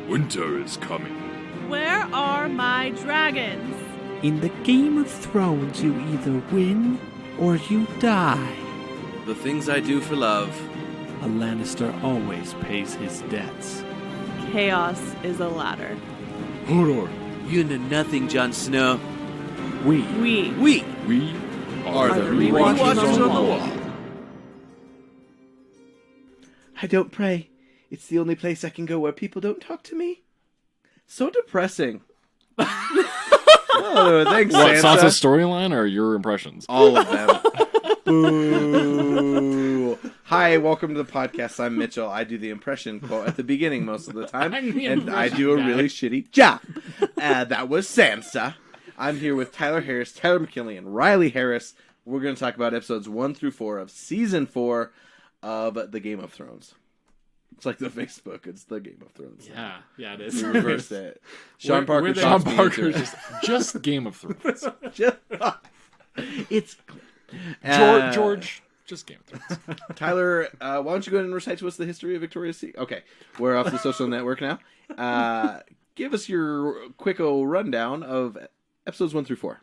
Winter is coming. Where are my dragons? In the Game of Thrones, you either win or you die. The things I do for love. A Lannister always pays his debts. Chaos is a ladder. Hold on. You know nothing, Jon Snow. We We are the Rewatchers on the wall. I don't pray. It's the only place I can go where people don't talk to me. So depressing. Oh, thanks, What, Sansa. Sansa's storyline or your impressions? All of them. Boo. Hi, welcome to the podcast. I'm Mitchell. I do the impression quote at the beginning most of the time, and I do a really shitty job. That was Sansa. I'm here with Tyler Harris, Tyler McKinley, and Riley Harris. We're going to talk about episodes 1 through 4 of Season 4 of The Game of Thrones. It's like the Facebook. It's The Game of Thrones. Yeah, it is. We reversed it. Sean We're Parker. Sean talks me Parker into it. just Game of Thrones. It's George, just Game of Thrones. Tyler, why don't you go ahead and recite to us the history of Victoria's Secret? Okay, we're off the social network now. Give us your quick-o rundown of episodes 1 through 4.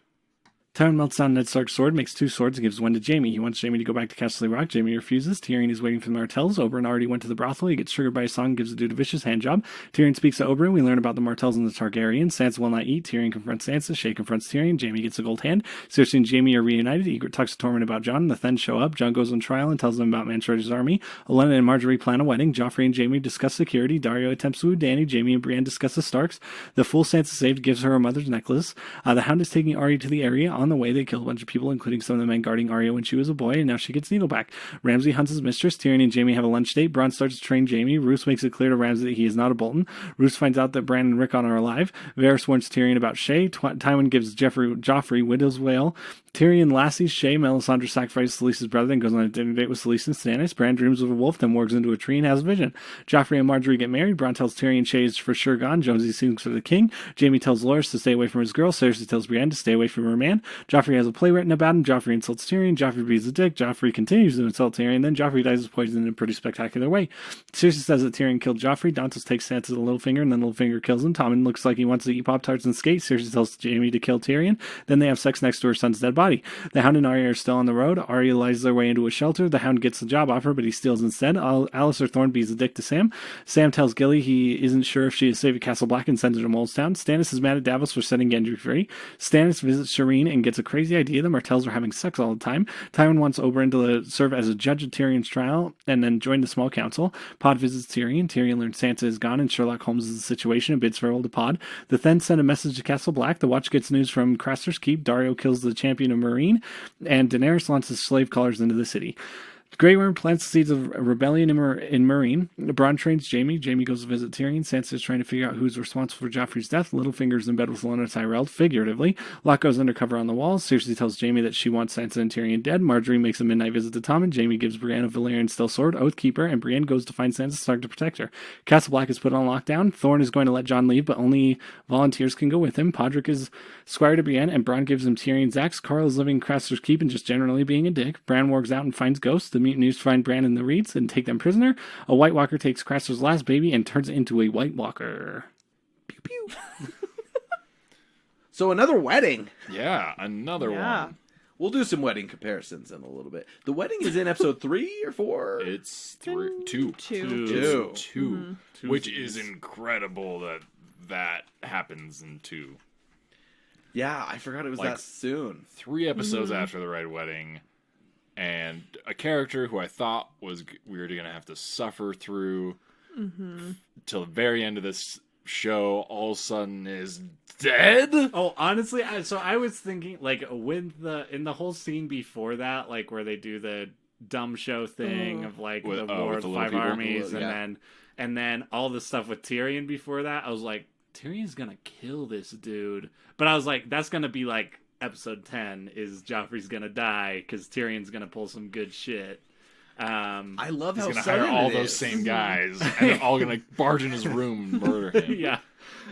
Tywin melts down Ned Stark's sword, makes 2 swords, and gives one to Jaime. He wants Jaime to go back to Castle Rock. Jaime refuses. Tyrion is waiting for the Martells. Oberyn already went to the brothel. He gets triggered by a song and gives the dude a vicious handjob. Tyrion speaks to Oberyn. We learn about the Martells and the Targaryens. Sansa will not eat. Tyrion confronts Sansa. Shay confronts Tyrion. Jaime gets a gold hand. Cersei and Jaime are reunited. Ygritte talks to Tormund about Jon. The Thenn show up. Jon goes on trial and tells them about Mansharge's army. Olenna and Marjorie plan a wedding. Joffrey and Jaime discuss security. Dario attempts to woo Dany. Jaime and Brienne discuss the Starks. The fool Sansa saved gives her mother's necklace. The Hound is taking Arya to the area. On the way, they kill a bunch of people, including some of the men guarding Arya when she was a boy, and now she gets Needleback. Ramsay hunts his mistress. Tyrion and Jaime have a lunch date. Bronn starts to train Jaime. Roose makes it clear to Ramsay that he is not a Bolton. Roose finds out that Bran and Rickon are alive. Varys warns Tyrion about Shay. Tywin gives Joffrey Widow's Wail. Tyrion lassies Shay. Melisandre sacrifices Selyse's brother, then goes on a dinner date with Selyse and Stannis. Bran dreams of a wolf, then wargs into a tree and has a vision. Joffrey and Marjorie get married. Bronn tells Tyrion Shay is for sure gone. Jonesy sings for the king. Jaime tells Loras to stay away from his girl. Cersei tells Brienne to stay away from her man. Joffrey has a play written about him. Joffrey insults Tyrion. Joffrey beats a dick. Joffrey continues to insult Tyrion. Then Joffrey dies of poison in a pretty spectacular way. Cersei says that Tyrion killed Joffrey. Dantos takes Sansa to Littlefinger, and then Littlefinger kills him. Tommen looks like he wants to eat Pop-Tarts and skate. Cersei tells Jaime to kill Tyrion. Then they have sex next to her son's dead body. The Hound and Arya are still on the road. Arya lies their way into a shelter. The Hound gets the job offer, but he steals instead. Alistair Thorne beats a dick to Sam. Sam tells Gilly he isn't sure if she is safe at Castle Black and sends her to Molestown. Stannis is mad at Davos for setting Gendry free. Stannis visits Shireen and gets a crazy idea. The Martells are having sex all the time. Tywin wants Oberyn to serve as a judge of Tyrion's trial and then join the small council. Pod visits Tyrion. Tyrion learns Sansa is gone and Sherlock Holmes is the situation and bids farewell to Pod. The Thenn send a message to Castle Black. The Watch gets news from Craster's Keep. Dario kills the champion of Meereen, and Daenerys launches slave callers into the city. Grey Worm plants the seeds of rebellion in Meereen. Bronn trains Jaime. Jaime goes to visit Tyrion. Sansa is trying to figure out who's responsible for Joffrey's death. Littlefinger's in bed with Olenna Tyrell, figuratively. Locke goes undercover on the walls. Cersei tells Jaime that she wants Sansa and Tyrion dead. Marjorie makes a midnight visit to Tommen. Jaime gives Brienne a Valyrian steel sword, Oathkeeper, and Brienne goes to find Sansa Stark to protect her. Castle Black is put on lockdown. Thorne is going to let Jon leave, but only volunteers can go with him. Podrick is squire to Brienne, and Bronn gives him Tyrion's axe. Carl is living in Craster's Keep and just generally being a dick. Bran wargs out and finds ghosts. The mutineers find Bran in the reeds and take them prisoner. A White Walker takes Craster's last baby and turns it into a White Walker. Pew pew. So another wedding. Yeah, another one. We'll do some wedding comparisons in a little bit. The wedding is in episode 3 or 4? It's 2. Two. Two. Which is incredible that happens in 2. Yeah, I forgot it was that soon. 3 episodes after the Red Wedding. And a character who I thought we were going to have to suffer through till the very end of this show, all of a sudden is dead. Oh, honestly, I was thinking, like, in the whole scene before that, like, where they do the dumb show thing of, like, the War of the Five Armies, and then all the stuff with Tyrion before that, I was like, Tyrion's gonna kill this dude. But I was like, that's gonna be, like, episode 10 is Joffrey's gonna die because Tyrion's gonna pull some good shit. I love how he's gonna hire all those same guys and they're all gonna barge in his room and murder him. Yeah.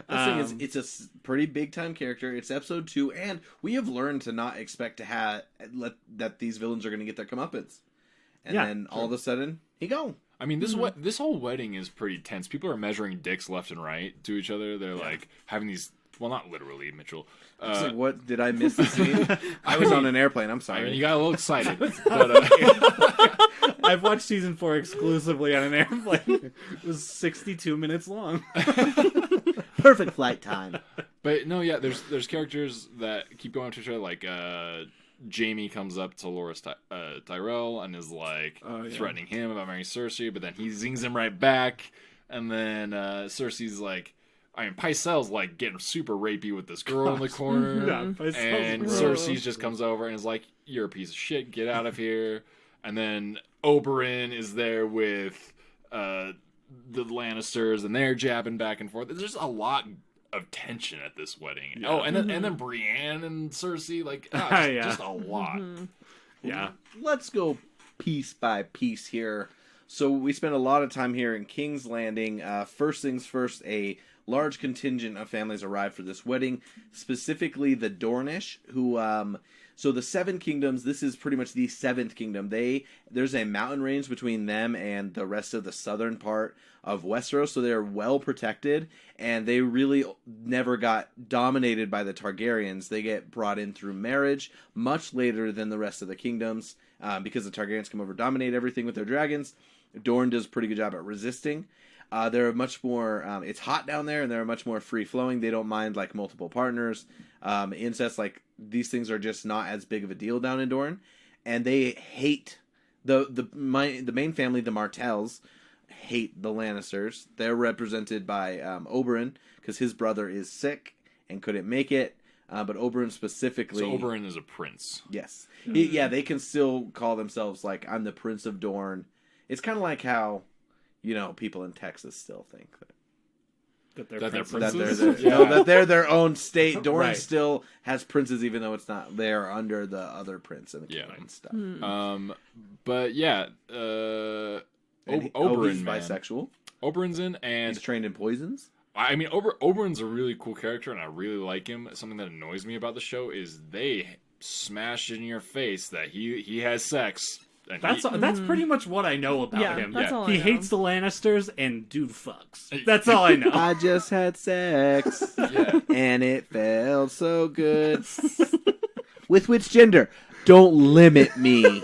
The thing is, it's a pretty big time character. It's episode 2, and we have learned to not expect to that these villains are going to get their comeuppance. And then all of a sudden, he gone. I mean, this whole wedding is pretty tense. People are measuring dicks left and right to each other. They're like having these. Well, not literally, Mitchell. It's like, what did I miss the scene? I was on an airplane. I'm sorry. I mean, you got a little excited, but I've watched season 4 exclusively on an airplane. It was 62 minutes long. Perfect flight time. But no, yeah, there's characters that keep going to each other. Like Jamie comes up to Loras Tyrell and is like threatening him about marrying Cersei, but then he zings him right back, and then Cersei's like. I mean, Pycelle's like getting super rapey with this girl in the corner, and Cersei just comes over and is like, "You're a piece of shit. Get out of here." And then Oberyn is there with the Lannisters, and they're jabbing back and forth. There's a lot of tension at this wedding. Yeah. Oh, and then Brienne and Cersei, like, just a lot. Yeah. Let's go piece by piece here. So we spent a lot of time here in King's Landing. First things first, a large contingent of families arrived for this wedding, specifically the Dornish, who, so the Seven Kingdoms, this is pretty much the seventh kingdom. There's a mountain range between them and the rest of the southern part of Westeros, so they're well protected, and they really never got dominated by the Targaryens. They get brought in through marriage much later than the rest of the kingdoms, because the Targaryens come over, dominate everything with their dragons. Dorne does a pretty good job at resisting. They're much more, it's hot down there, and they're much more free-flowing. They don't mind, like, multiple partners. Incest, like, these things are just not as big of a deal down in Dorne. And they hate, the main family, the Martells, hate the Lannisters. They're represented by Oberyn, because his brother is sick and couldn't make it. But Oberyn specifically... So Oberyn is a prince. Yes. They can still call themselves, like, I'm the Prince of Dorne. It's kind of like how... people in Texas still think that they're princes. princes. That they're their own state. Dorne still has princes, even though it's not. They're under the other prince and the king and stuff. But yeah, Oberyn, he's bisexual. Oberyn's in, and he's trained in poisons. I mean, Oberyn's a really cool character, and I really like him. Something that annoys me about the show is they smash in your face that he has sex. That's pretty much what I know about him. That's all I he know. hates the Lannisters and dude fucks. That's all I know. I just had sex, and it felt so good. With which gender? Don't limit me.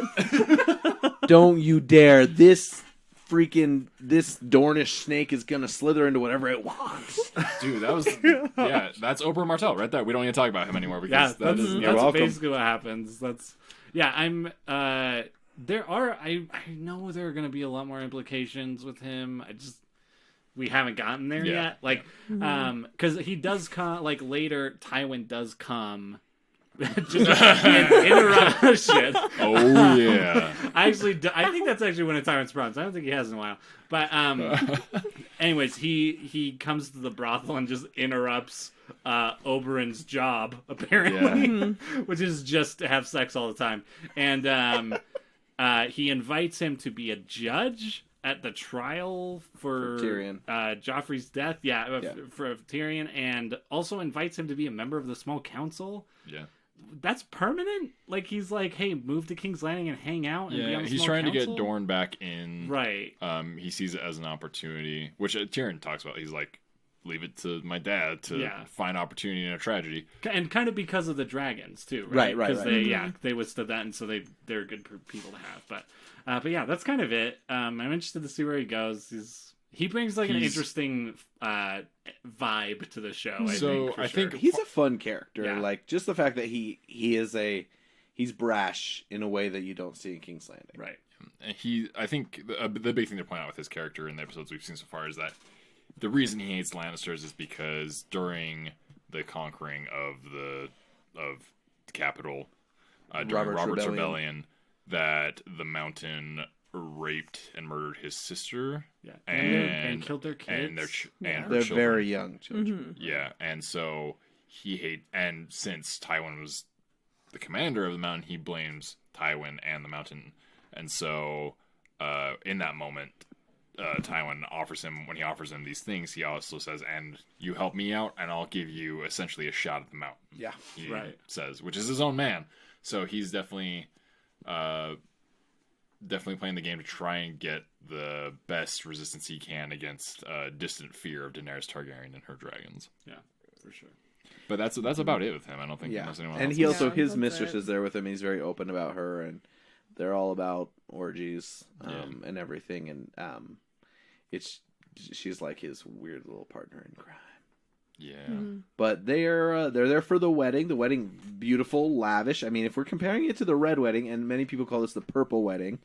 Don't you dare. This Dornish snake is gonna slither into whatever it wants. Dude, that was that's Oberyn Martell right there. We don't need to talk about him anymore because that's basically what happens. I know there are going to be a lot more implications with him. We haven't gotten there yet. Like, because he does come, like, later, Tywin does come. Just interrupt shit. Oh, yeah. I think that's actually one of Tywin's problems. I don't think he has in a while. But, anyways, he comes to the brothel and just interrupts Oberyn's job, apparently, which is just to have sex all the time. And, he invites him to be a judge at the trial for Tyrion. Joffrey's death. For Tyrion, and also invites him to be a member of the small council. Yeah. That's permanent? Like, he's like, hey, move to King's Landing and hang out and be on the he's small trying council? to get Dorne back in. Right. He sees it as an opportunity, which Tyrion talks about. He's like, leave it to my dad to find opportunity in a tragedy. And kind of because of the dragons, too, right? Right. Because they withstood that, and so they're good people to have. But yeah, that's kind of it. I'm interested to see where he goes. He brings like an interesting vibe to the show. I think he's a fun character. Yeah. Like just the fact that he's brash in a way that you don't see in King's Landing. Right. And I think the big thing to point out with his character in the episodes we've seen so far is that the reason he hates Lannisters is because during the conquering of the capital, during Robert's Rebellion, that the Mountain raped and murdered his sister, and killed their kids, and they're children. very young children. Mm-hmm. Yeah, and so and since Tywin was the commander of the Mountain, he blames Tywin and the Mountain, and so in that moment, Tywin offers him these things, he also says, and you help me out, and I'll give you essentially a shot at the Mountain. Yeah, he says, which is his own man. So he's definitely definitely playing the game to try and get the best resistance he can against distant fear of Daenerys Targaryen and her dragons. Yeah, for sure. But that's about it with him. I don't think Yeah, there's anyone and else. he also Yeah, his that's mistress it. is there with him. He's very open about her, and they're all about orgies Yeah. and everything. And she's like his weird little partner in crime. Yeah. But they're there for the wedding. The wedding, beautiful, lavish. I mean, if we're comparing it to the red wedding, and many people call this the purple wedding,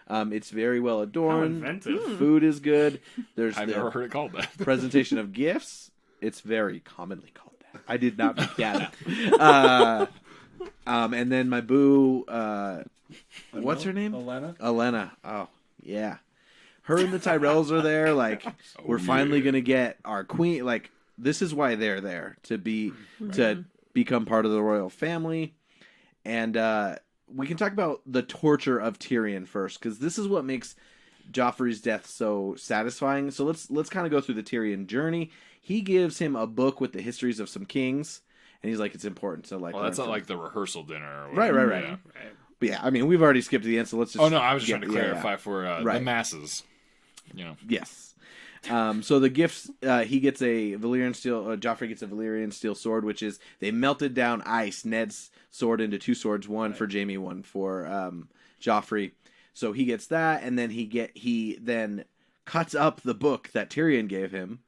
it's very well How adorned. inventive. Food is good. There's I've the never heard it called that. presentation of gifts. It's very commonly called that. I did not make that up. And then my boo, what's her name? Elena. Oh, yeah. Her and the Tyrells are there. Like, we're finally yeah. going to get our queen. Like, this is why they're there, to become part of the royal family. And we can talk about the torture of Tyrion first, because this is what makes Joffrey's death so satisfying. So let's kind of go through the Tyrion journey. He gives him a book with the histories of some kings, and he's like, it's important to like. Well, that's learn not from- like the rehearsal dinner. Or Right. whatever. Yeah. Right. But yeah, I mean, we've already skipped to the end, so let's just. Oh no, I was just trying to yeah, clarify for the Right. masses. You know. Yes. So the gifts, he gets a Valyrian steel. Joffrey gets a Valyrian steel sword, which is they melted down ice Ned's sword into two swords, one for Jaime, one for Joffrey. So he gets that, and then he then cuts up the book that Tyrion gave him,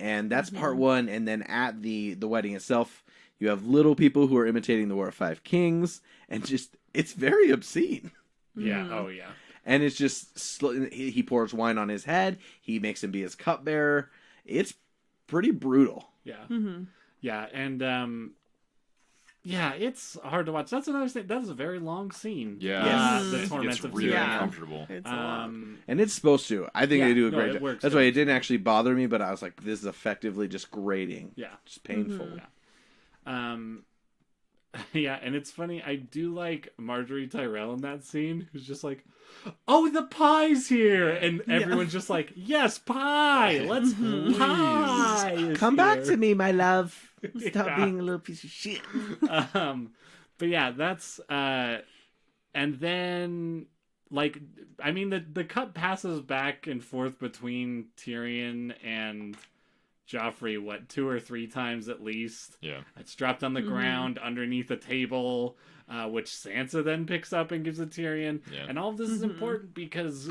and that's part one. And then at the wedding itself, you have little people who are imitating the War of Five Kings, and just it's very obscene. Yeah. Oh yeah. And it's just he pours wine on his head. He makes him be his cupbearer. It's pretty brutal. Yeah. Yeah, and yeah, it's hard to watch. That's another thing. That is a very long scene. Yeah. The torment It's of really Yeah. uncomfortable. It's a lot. And it's supposed to. I think Yeah, they do a no, great it job. works That's why good. it didn't actually bother me, but I was like, this is effectively just grating. Yeah. Just painful. Yeah, and it's funny. I do like Marjorie Tyrell in that scene, who's just like, "Oh, the pie's here," and everyone's just like, "Yes, pie. Let's pie. is Come back here." to me, my love. Stop Yeah. being a little piece of shit. But yeah, that's and then like I mean the cup passes back and forth between Tyrion and Joffrey 2 or 3 times at least. Yeah. It's dropped on the ground underneath a table, which Sansa then picks up and gives to Tyrion. Yeah. And all of this is important because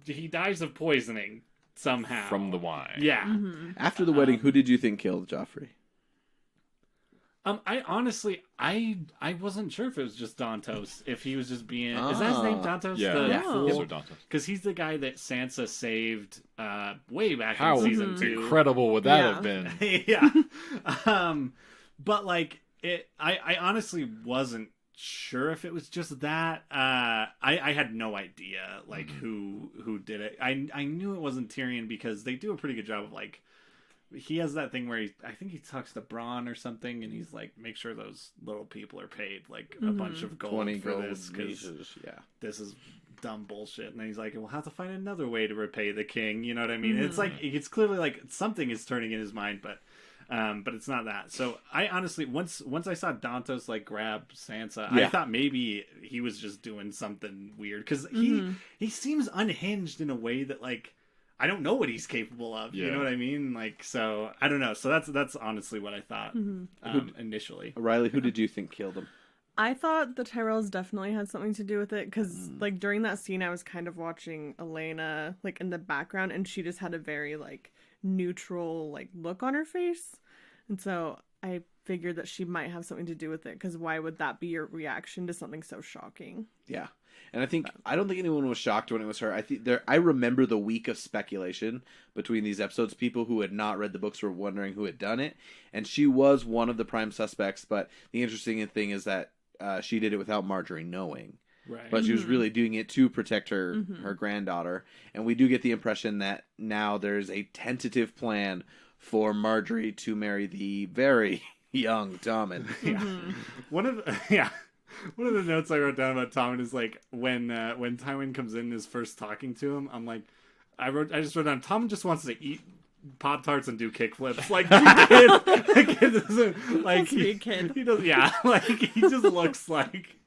he dies of poisoning somehow From the wine. Yeah. After the wedding, who did you think killed Joffrey? I honestly, I wasn't sure if it was just Dantos. If he was just being, is that his name, Dantos? Yeah. The Yeah. fool? Yes, or Dantos. Because he's the guy that Sansa saved way back How in season 2. incredible would that Yeah. have been? Yeah. But like I honestly wasn't sure if it was just that. I had no idea like who did it. I knew it wasn't Tyrion because they do a pretty good job of like he has that thing where I think he talks to Bronn or something, and he's like, make sure those little people are paid like a bunch of gold 20 for gold this because pieces. Yeah. this is dumb bullshit. And then he's like, we'll have to find another way to repay the king. You know what I mean? It's like it's clearly like something is turning in his mind, but it's not that. So I honestly once I saw Dantos like grab Sansa, I thought maybe he was just doing something weird because he seems unhinged in a way that like. I don't know what he's capable of. Yeah. You know what I mean? Like, so I don't know. So that's honestly what I thought initially. Riley, who did you think killed him? I thought the Tyrells definitely had something to do with it because, like, during that scene, I was kind of watching Elena, like, in the background, and she just had a very, like, neutral, like, look on her face. And so I figured that she might have something to do with it because why would that be your reaction to something so shocking? Yeah. And I don't think anyone was shocked when it was her. I remember the week of speculation between these episodes. People who had not read the books were wondering who had done it, and she was one of the prime suspects. But the interesting thing is that she did it without Marjorie knowing. Right. But she was really doing it to protect her granddaughter. And we do get the impression that now there's a tentative plan for Marjorie to marry the very young Tommen. One of the notes I wrote down about Tommen is like when Tywin comes in and is first talking to him, I'm like, I just wrote down Tommen just wants to eat Pop-Tarts and do kickflips. Like the kid doesn't like Sweet kid. he does like he just looks like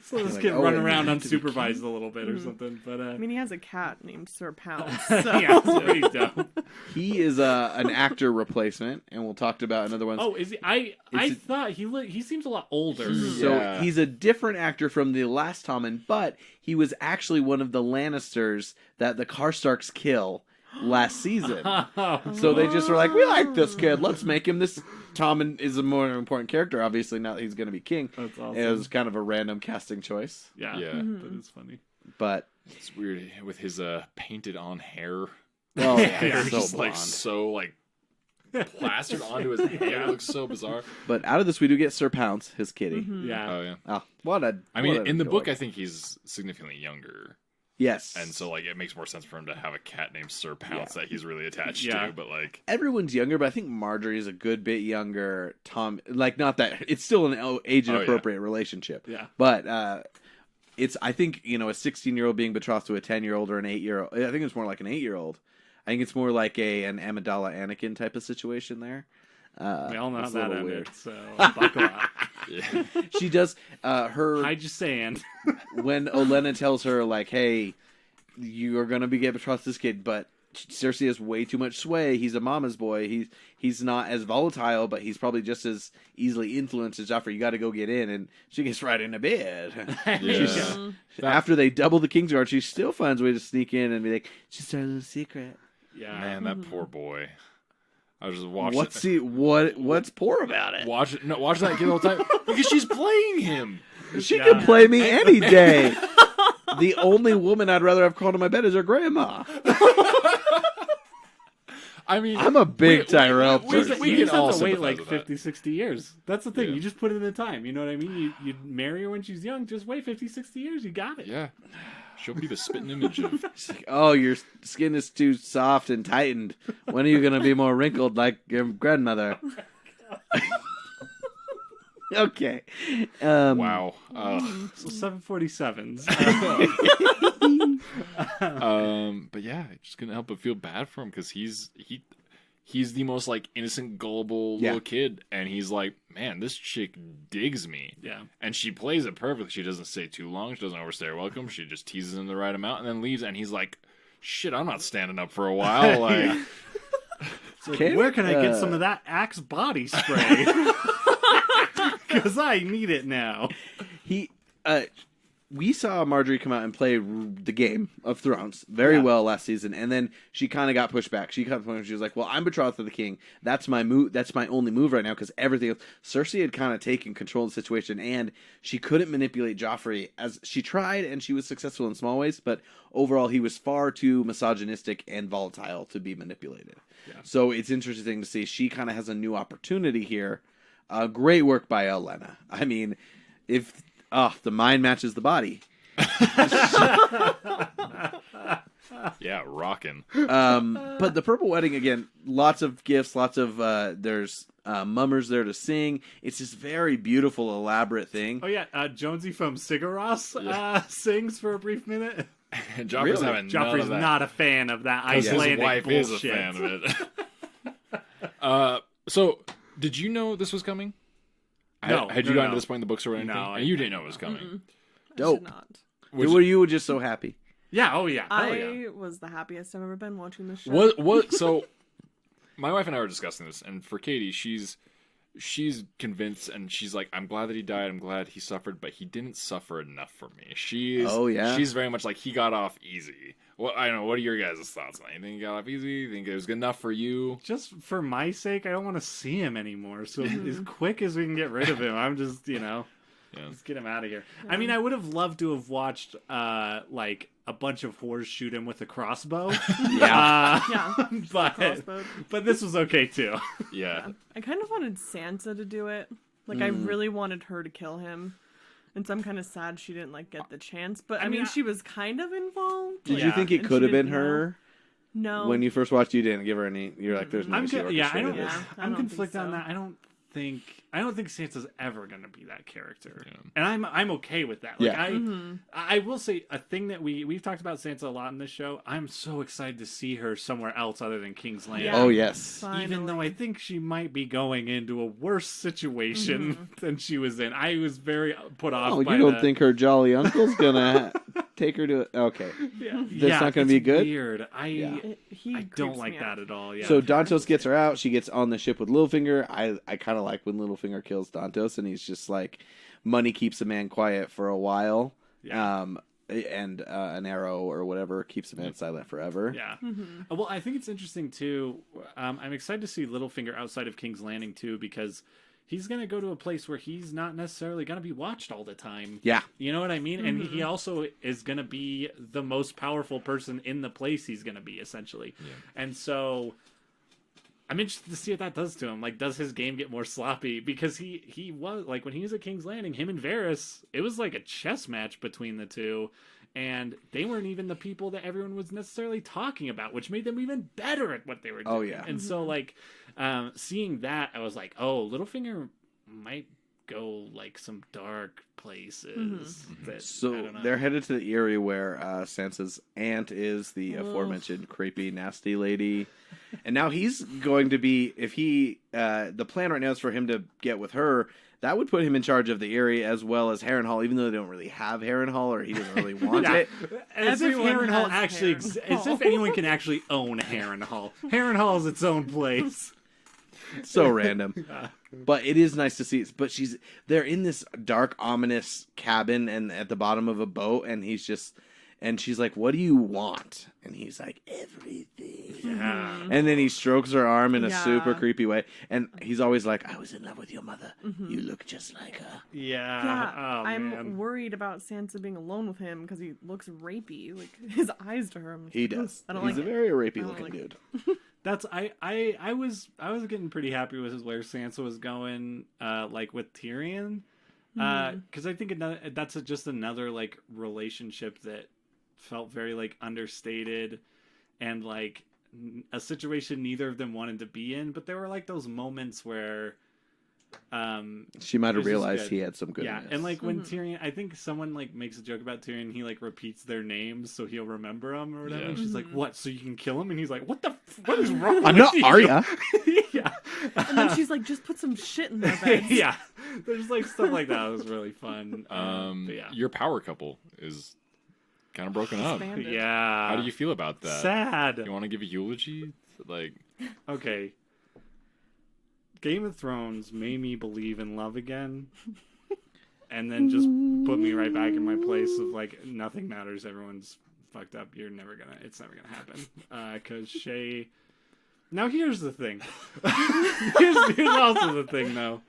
So this Like, kid oh, run it around had to be unsupervised a little bit or something. But I mean, he has a cat named Sir Pounce. yeah, it's pretty dope. He is an actor replacement, and we'll talk about another one. Oh, is he? I thought he seems a lot older. So Yeah. he's a different actor from the last Tommen, but he was actually one of the Lannisters that the Karstarks kill last season. So they just were like, we like this kid. Let's make him this. Tommen is a more important character, obviously, now that he's going to be king. That's awesome. It was kind of a random casting choice. Yeah, Yeah. that is funny. But, It's weird with his painted on hair. well, Hair it's so just blonde. like so like plastered onto his hair. It looks so bizarre. But out of this, we do get Sir Pounce, his kitty. Yeah. Oh yeah. Oh, what a. I mean, what a in the book, adorable- I think he's significantly younger, Yes. and so like it makes more sense for him to have a cat named Sir Pounce Yeah. that he's really attached Yeah. to. But like, Everyone's younger, but I think Marjorie is a good bit younger. Tom, like, not that. It's still an age-inappropriate relationship. Yeah. But it's, I think, a 16-year-old being betrothed to a 10-year-old or an 8-year-old. I think it's more like an 8-year-old. I think it's more like an Amidala Anakin type of situation there. We all know how it's a that little ended, weird. so buckle up. yeah. She does her I just saying. when Olenna tells her like, "Hey, you are gonna get betrothed to this kid," but Cersei has way too much sway. He's a mama's boy. He's not as volatile, but he's probably just as easily influenced as Joffrey. You got to go get in, and she gets right into bed. Yeah. After they double the Kingsguard, she still finds a way to sneak in and be like, "Just our little secret." Yeah. Man, that poor boy. I was just watching. What's poor about it? Watch that kid all the time because she's playing him. She can play me any day. The only woman I'd rather have called to my bed is her grandma. I mean, I'm a big Tyrell person. we you can just all have to wait sympathize like with that. 50, 60 years. That's the thing. Yeah. You just put in the time. You know what I mean? You marry her when she's young. Just wait 50, 60 years. You got it. Yeah, she'll be the spitting image of. She's like, oh, your skin is too soft and tightened. When are you going to be more wrinkled like your grandmother? Okay. Wow. So 747s. But yeah, just couldn't help but feel bad for him because he's the most like innocent, gullible Yeah. little kid, and he's like, man, this chick digs me. Yeah. And she plays it perfectly. She doesn't stay too long. She doesn't overstay her welcome. She just teases him the right amount and then leaves. And he's like, shit, I'm not standing up for a while. Like, Where can I get some of that Axe body spray? Because I need it now. We saw Marjorie come out and play the game of Thrones very well last season, and then she kind of got pushed back. She got to the point where she was like, "Well, I'm betrothed to the king. That's my move. That's my only move right now because everything else." Cersei had kind of taken control of the situation, and she couldn't manipulate Joffrey as she tried, and she was successful in small ways. But overall, he was far too misogynistic and volatile to be manipulated. Yeah. So it's interesting to see she kind of has a new opportunity here. Great work by Olenna. I mean, if the mind matches the body. yeah, rocking. But the Purple Wedding, again, lots of gifts, lots of there's mummers there to sing. It's this very beautiful, elaborate thing. Oh yeah, Jonesy from Sigaros sings for a brief minute. And Joffrey's Really? having none Joffrey's of that. not a fan of that 'Cause Icelandic his wife bullshit. is a fan of it. So, did you know this was coming? No, Had you no, gotten no. to this point in the books or anything? No, and you didn't know it was coming. I Dope. did not. Were you just so happy? Yeah, oh yeah. Hell yeah. I was the happiest I've ever been watching this show. What? So, my wife and I were discussing this, and for Katie, she's convinced, and she's like, "I'm glad that he died. I'm glad he suffered, but he didn't suffer enough for me." She's very much like he got off easy. Well, I don't know. What are your guys' thoughts on it? You think he got off easy? You think it was good enough for you? Just for my sake, I don't want to see him anymore. So as quick as we can get rid of him, I'm just, let's get him out of here. I mean, I would have loved to have watched, like, a bunch of whores shoot him with a crossbow. Yeah. But this was okay, too. Yeah. I kind of wanted Sansa to do it. Like, I really wanted her to kill him. And so I'm kind of sad she didn't, like, get the chance. But, I mean, she was kind of involved. Did Yeah. you think it And could she have been didn't know. her? No. When you first watched, you didn't give her any. You're like, there's no. I'm she conflicted I on don't think that. so. I don't think Sansa's ever gonna be that character, and I'm okay with that. Like I will say a thing that we've talked about Sansa a lot in this show. I'm so excited to see her somewhere else other than King's Landing. Oh yes, Finally. Even though I think she might be going into a worse situation than she was in. I was very put off. Oh, by you don't think her jolly uncle's gonna take her to? Okay, that's not gonna be good. Weird. I don't like that at all. Yeah. So Dantos gets her out. She gets on the ship with Littlefinger. I kind of like when Littlefinger kills Dantos, and he's just like, money keeps a man quiet for a while. Yeah. And an arrow or whatever keeps a man silent forever. Yeah. Well, I think it's interesting too. I'm excited to see Littlefinger outside of King's Landing too, because he's going to go to a place where he's not necessarily going to be watched all the time. Yeah. You know what I mean? And he also is going to be the most powerful person in the place he's going to be, essentially. Yeah. And so I'm interested to see what that does to him. Like, does his game get more sloppy? Because he was, like, when he was at King's Landing, him and Varys, it was like a chess match between the two. And they weren't even the people that everyone was necessarily talking about, which made them even better at what they were doing. Oh, yeah. And so, like, seeing that, I was like, oh, Littlefinger might go, like, some dark places. That, so they're headed to the area where Sansa's aunt is, the aforementioned creepy, nasty lady. And now he's going to be, if he, the plan right now is for him to get with her. That would put him in charge of the area as well as Harrenhal, even though they don't really have Harrenhal or he doesn't really want it. As if Harrenhal actually, as if anyone can actually own Harrenhal. Harrenhal is its own place. So random. But it is nice to see. But they're in this dark, ominous cabin and at the bottom of a boat, and she's like, "What do you want?" And he's like, "Everything." Yeah. And then he strokes her arm in a super creepy way. And he's always like, "I was in love with your mother. You look just like her." Yeah. Oh, I'm worried about Sansa being alone with him because he looks rapey. Like his eyes to her. He does. I don't he's like a very rapey looking dude. That's I was getting pretty happy with where Sansa was going, like with Tyrion, because I think that's just another like relationship that felt very like understated and like a situation neither of them wanted to be in, but there were like those moments where she might have realized he had some good. Yeah, and like when Tyrion, I think someone like makes a joke about Tyrion, he like repeats their names so he'll remember them or whatever. Yeah. And she's like, "What? So you can kill him?" And he's like, "What is wrong? I'm with not you?" Arya. Yeah. And then she's like, "Just put some shit in their beds." Yeah, there's like stuff like that. It was really fun. But yeah, your power couple is kind of broken up. Yeah. How do you feel about that? Sad. You want to give a eulogy? Like, okay. Game of Thrones made me believe in love again, and then just put me right back in my place of like nothing matters. Everyone's fucked up. It's never gonna happen. Because Shay. Now here's the thing. here's also the thing though.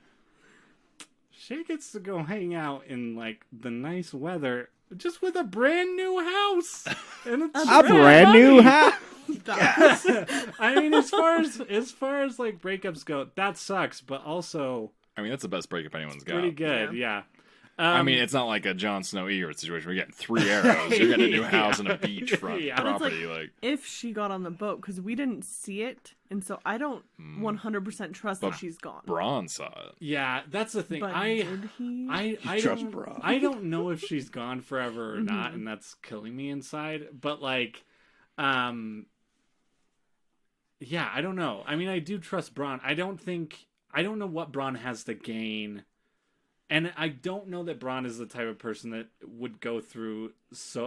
Shay gets to go hang out in like the nice weather, just with a brand new house, and it's a brand new house. I mean, as far as like breakups go, that sucks. But also, I mean, that's the best breakup anyone's got. Pretty good, yeah. I mean, it's not like a Jon Snow Egret situation. We're getting 3 arrows. You're getting a new house and a beachfront property. Like, if she got on the boat, because we didn't see it, and so I don't 100% trust that she's gone. Bronn saw it. Yeah, that's the thing. But did he? I trust Bronn. I don't know if she's gone forever or not, and that's killing me inside. But like, yeah, I don't know. I mean, I do trust Bronn. I don't know what Bronn has to gain. And I don't know that Bronn is the type of person that would go through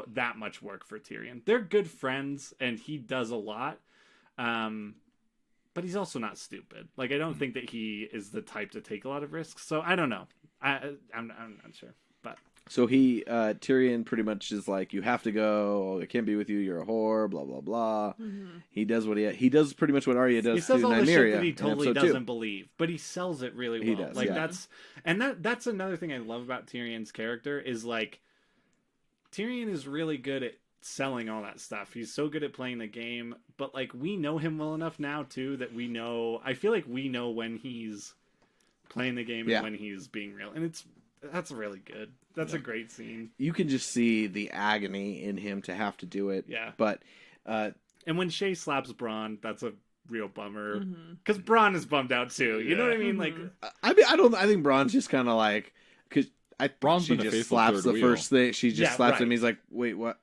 that much work for Tyrion. They're good friends, and he does a lot. But he's also not stupid. Like, I don't think that he is the type to take a lot of risks. So I don't know. I'm not sure. But so Tyrion pretty much is like, you have to go. I can't be with you. You're a whore. Blah blah blah. He does he does pretty much what Arya does. He says to all the Nymeria shit that he totally doesn't 2. believe, but he sells it really well. He does, like yeah. that's another thing I love about Tyrion's character is like Tyrion is really good at selling all that stuff. He's so good at playing the game, but like we know him well enough now too that I feel like we know when he's playing the game and when he's being real, and that's really good. That's a great scene. You can just see the agony in him to have to do it. Yeah. But and when Shay slaps Bronn, that's a real bummer because Braun is bummed out too. You know what I mean? Like, I mean, I think Braun's just kind of like because Braun's she been a just faithful slaps third the wheel. first thing. She just slaps right. him. He's like, wait, what?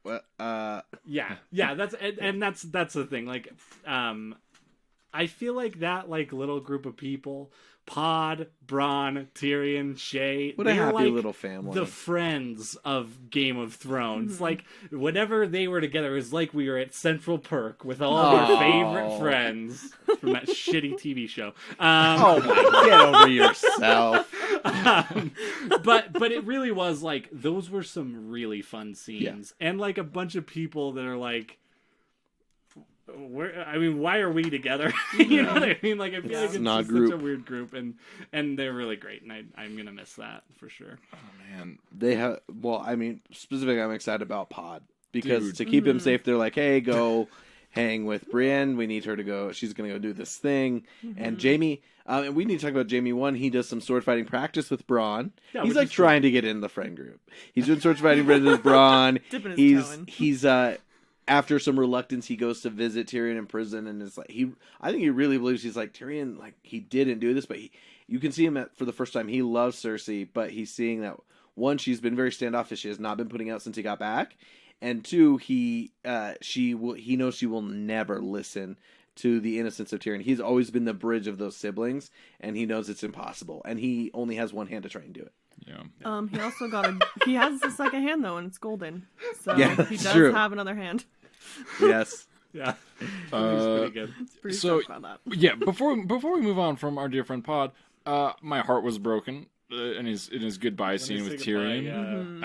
yeah, that's the thing. Like, I feel like that like little group of people, Pod, Braun, Tyrion, Shay, What a they're happy like little family. the friends of Game of Thrones. Like, whenever they were together, it was like we were at Central Perk with all of our favorite friends from that shitty TV show. Oh my, get over yourself. But it really was like those were some really fun scenes, and like a bunch of people that are like, why are we together? You know what I mean? Like, I feel like it's not just group. such a weird group, and they're really great, and I'm gonna miss that for sure. Oh man, They have. Well, I mean, specifically, I'm excited about Pod because Dude. to keep him safe, they're like, hey, go hang with Brienne. We need her to go. She's gonna go do this thing, and Jamie. And we need to talk about Jamie. One, he does some sword fighting practice with Braun. Yeah, He's which like is trying to get in the friend group. He's doing sword fighting with Braun. Dipping his toe in. He's after some reluctance, he goes to visit Tyrion in prison, and it's like I think he really believes he's like Tyrion, like he didn't do this, but you can see him for the first time. He loves Cersei, but he's seeing that one, she's been very standoffish. She has not been putting out since he got back, and two, he knows she will never listen to the innocence of Tyrion. He's always been the bridge of those siblings, and he knows it's impossible, and he only has one hand to try and do it. yeah. He also he has a second hand though, and it's golden. So Yeah, he that's does true. have another hand. Yes. Yeah, he's Uh, pretty good. Pretty So- stoked about that. Yeah, before we move on from our dear friend Pod, my heart was broken in his goodbye scene with Tyrion.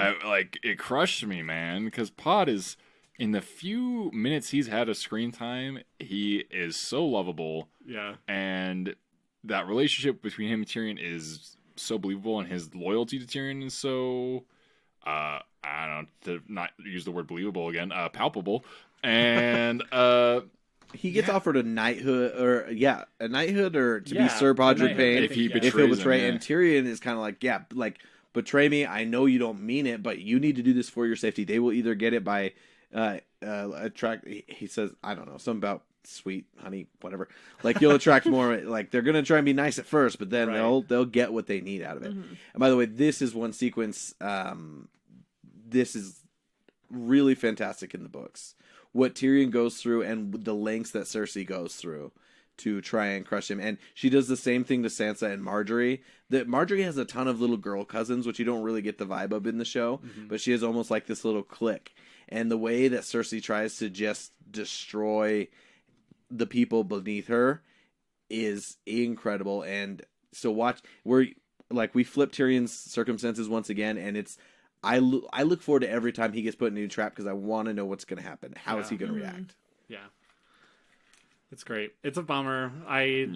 It crushed me, man, because Pod is in the few minutes he's had of screen time, he is so lovable, Yeah. and that relationship between him and Tyrion is so believable, and his loyalty to Tyrion is so I don't know, to not use the word believable again, palpable, and He gets offered a knighthood, or to be Sir a Podrick knighthood, Payne I if he think, if he'll betrays betray. him, And Tyrion is kind of like, betray me. I know you don't mean it, but you need to do this for your safety. They will either get it by attract. He says, I don't know, something about sweet honey, whatever. Like you'll attract more. Like they're gonna try and be nice at first, but then Right. they'll get what they need out of it. And by the way, this is one sequence. This is really fantastic in the books. What Tyrion goes through and the lengths that Cersei goes through to try and crush him. And she does the same thing to Sansa and Marjorie. That Marjorie has a ton of little girl cousins, which you don't really get the vibe of in the show, but she has almost like this little clique. And the way that Cersei tries to just destroy the people beneath her is incredible. And so we flip Tyrion's circumstances once again, and it's I look forward to every time he gets put in a new trap because I want to know what's going to happen. How is he going to react? Yeah. It's great. It's a bummer.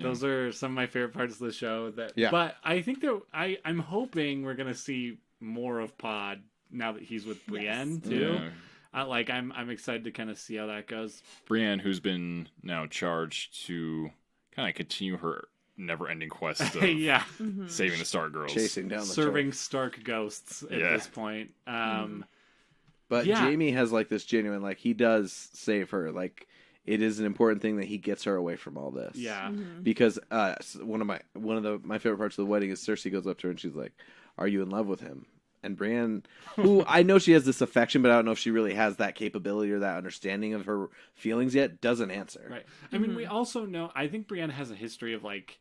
Those are some of my favorite parts of the show. But I think that I'm hoping we're gonna see more of Pod now that he's with Brienne too. Yeah. I'm excited to kind of see how that goes. Brienne, who's been now charged to kind of continue her never-ending quest of saving the Stark girls, Chasing down the Serving Stark ghosts at this point. But Jaime has like this genuine, like he does save her. Like it is an important thing that he gets her away from all this. Yeah. Because one of my favorite parts of the wedding is Cersei goes up to her and she's like, "Are you in love with him?" And Brienne, who I know she has this affection, but I don't know if she really has that capability or that understanding of her feelings yet, doesn't answer. Right. I mean, we also know, I think Brienne has a history of like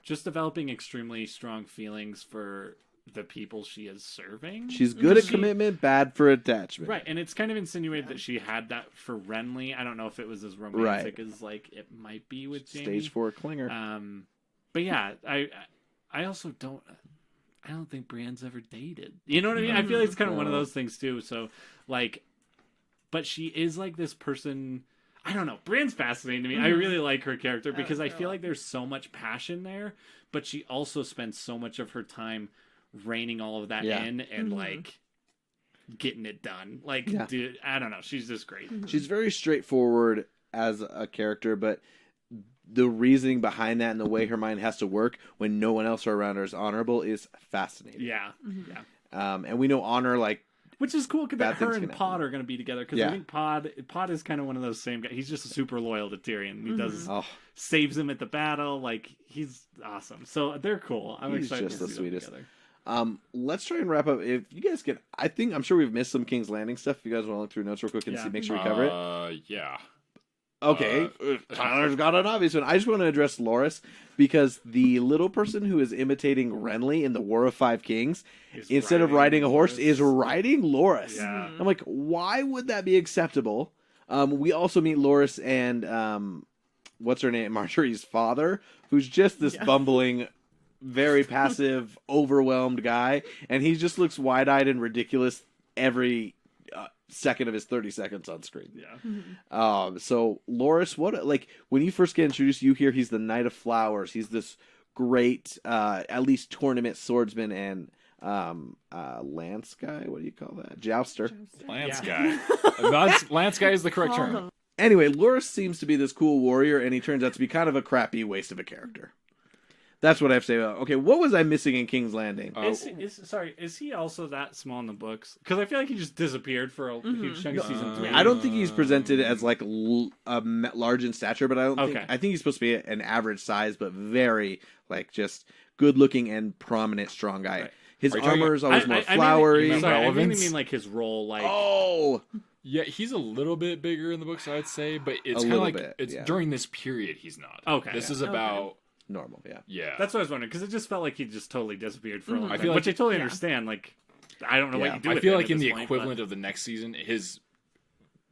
just developing extremely strong feelings for the people she is serving. She's good at commitment, bad for attachment. Right, and it's kind of insinuated that she had that for Renly. I don't know if it was as romantic as like it might be with Jaime. Stage 4 clinger. But yeah, I also don't think Brienne's ever dated. You know what I mean? I feel like it's kind of one of those things too. So like, but she is like this person. I don't know. Brienne's fascinating to me. I really like her character because I feel like there's so much passion there, but she also spends so much of her time reining all of that in and like getting it done. Like, dude, I don't know. She's just great. She's very straightforward as a character, but the reasoning behind that and the way her mind has to work when no one else around her is honorable is fascinating. Yeah. And we know honor, like, Which is cool because Bad her things and can Pod happen. are going to be together. Because Yeah. I think Pod is kind of one of those same guys. He's just super loyal to Tyrion. He does Oh, saves him at the battle. Like, he's awesome. So they're cool. I'm He's excited just to the see them sweetest. together. let's try and wrap up. If you guys can, I'm sure we've missed some King's Landing stuff. If you guys want to look through notes real quick and Yeah. see, make sure we cover it. Yeah. Okay, Tyler's got an obvious one. I just want to address Loras because the little person who is imitating Renly in the War of Five Kings, He's instead of riding a horse, Loras. is riding Loras. Yeah. I'm like, why would that be acceptable? We also meet Loras and what's her name, Marjorie's father, who's just this bumbling, very passive, overwhelmed guy, and he just looks wide-eyed and ridiculous every second of his 30 seconds on screen. Yeah. So Loras, what, like, when you first get introduced, you hear he's the Knight of Flowers. He's this great, at least tournament swordsman and lance guy. What do you call that? Jouster. Lance Yeah. guy. Lance guy is the correct Call term. him. Anyway, Loras seems to be this cool warrior, and he turns out to be kind of a crappy waste of a character. That's what I have to say about. Okay, what was I missing in King's Landing? Is he also that small in the books? Because I feel like he just disappeared for a huge chunk of season 3. I don't think he's presented as like large in stature, but I think he's supposed to be an average size, but very like just good looking and prominent, strong guy. Right. His Are you talking- armor is always more I flowery. mainly, sorry, I mainly relevance? mean like his role, like Oh, Yeah, he's a little bit bigger in the books, I'd say, but it's A kind of little like bit, it's yeah. during this period he's not. Okay. This Yeah. is about normal, yeah. yeah. that's what I was wondering because it just felt like he just totally disappeared for a long I time. feel like- Which I totally understand. Like, I don't know Yeah. what you do. I with feel him like at in this the point, equivalent of the next season, his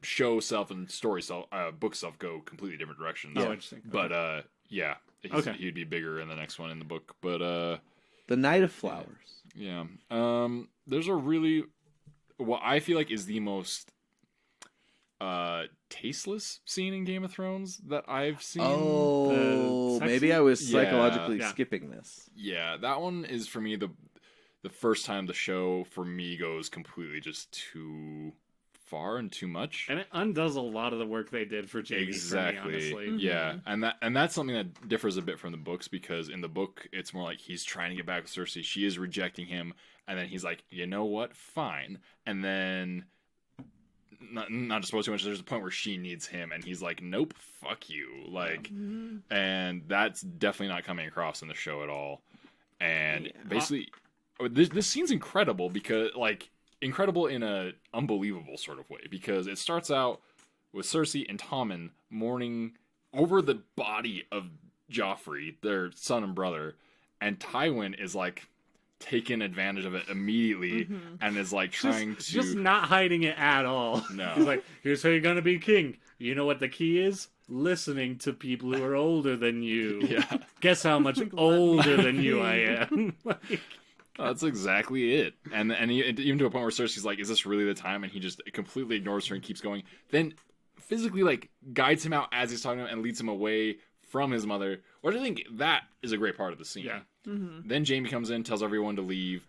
show self and story self, book self go completely different directions. Oh, interesting. But yeah, Okay. he'd be bigger in the next one in the book. But The Knight of Flowers. yeah, there's a really what I feel like is the most tasteless scene in Game of Thrones that I've seen. Oh, sex maybe scene? I was Yeah. psychologically Yeah. skipping this. Yeah, that one is for me the first time the show for me goes completely just too far and too much. and it undoes a lot of the work they did for Jamie. Exactly. For me, honestly. Yeah, and that's something that differs a bit from the books because in the book it's more like he's trying to get back with Cersei. She is rejecting him, and then he's like, you know what, fine. And then not to spoil too much. There's a point where she needs him, and he's like, nope, fuck you. Like, and that's definitely not coming across in the show at all. And basically, this scene's incredible because like. Incredible in a unbelievable sort of way because it starts out with Cersei and Tommen mourning over the body of Joffrey, their son and brother, and Tywin is like taking advantage of it immediately and is like trying to Just not hiding it at all. No. He's like, here's how you're gonna be king. You know what the key is? Listening to people who are older than you. Yeah. Guess how much older than you I am. Like, That's exactly it. And even to a point where Cersei's like, is this really the time? And he just completely ignores her and keeps going. Then physically like guides him out as he's talking to him and leads him away from his mother. Which I think that is a great part of the scene. Yeah. Then Jaime comes in, tells everyone to leave,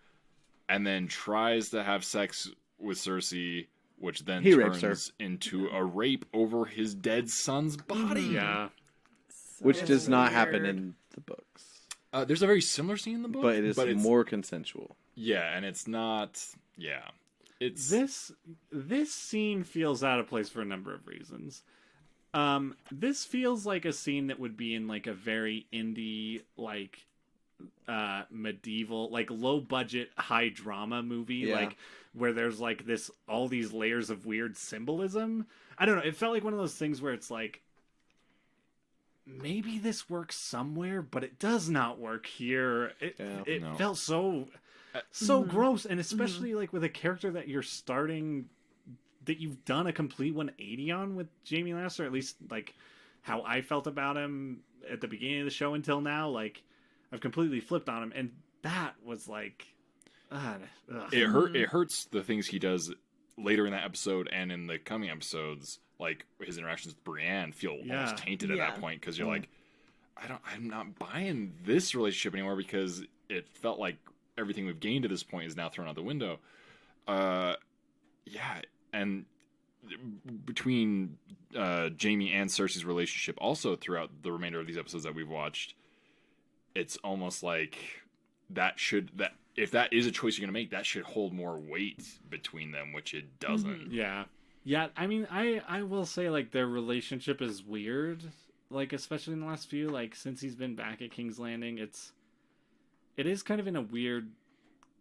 and then tries to have sex with Cersei, which then He rapes turns into a rape over his dead son's body. yeah. Which does not happen weird. in the books. There's a very similar scene in the book, But it is it's, more consensual. Yeah, and it's not. Yeah, it's This scene feels out of place for a number of reasons. This feels like a scene that would be in like a very indie, like medieval, like low budget, high drama movie, Yeah. like where there's like this all these layers of weird symbolism. I don't know. It felt like one of those things where it's like maybe this works somewhere, but it does not work here. It no. felt so gross, and especially like with a character that you're starting, that you've done a complete 180 on with Jaime Lannister, at least like how I felt about him at the beginning of the show until now. Like I've completely flipped on him, and that was like, it hurts the things he does later in that episode and in the coming episodes, like his interactions with Brienne feel almost tainted at that point because you're like, I'm not buying this relationship anymore because it felt like everything we've gained to this point is now thrown out the window. And between Jaime and Cersei's relationship also throughout the remainder of these episodes that we've watched, it's almost like that if that is a choice you're going to make, that should hold more weight between them, which it doesn't. Yeah. Yeah, I mean, I will say, like, their relationship is weird, like, especially in the last few, like, since he's been back at King's Landing, it is kind of in a weird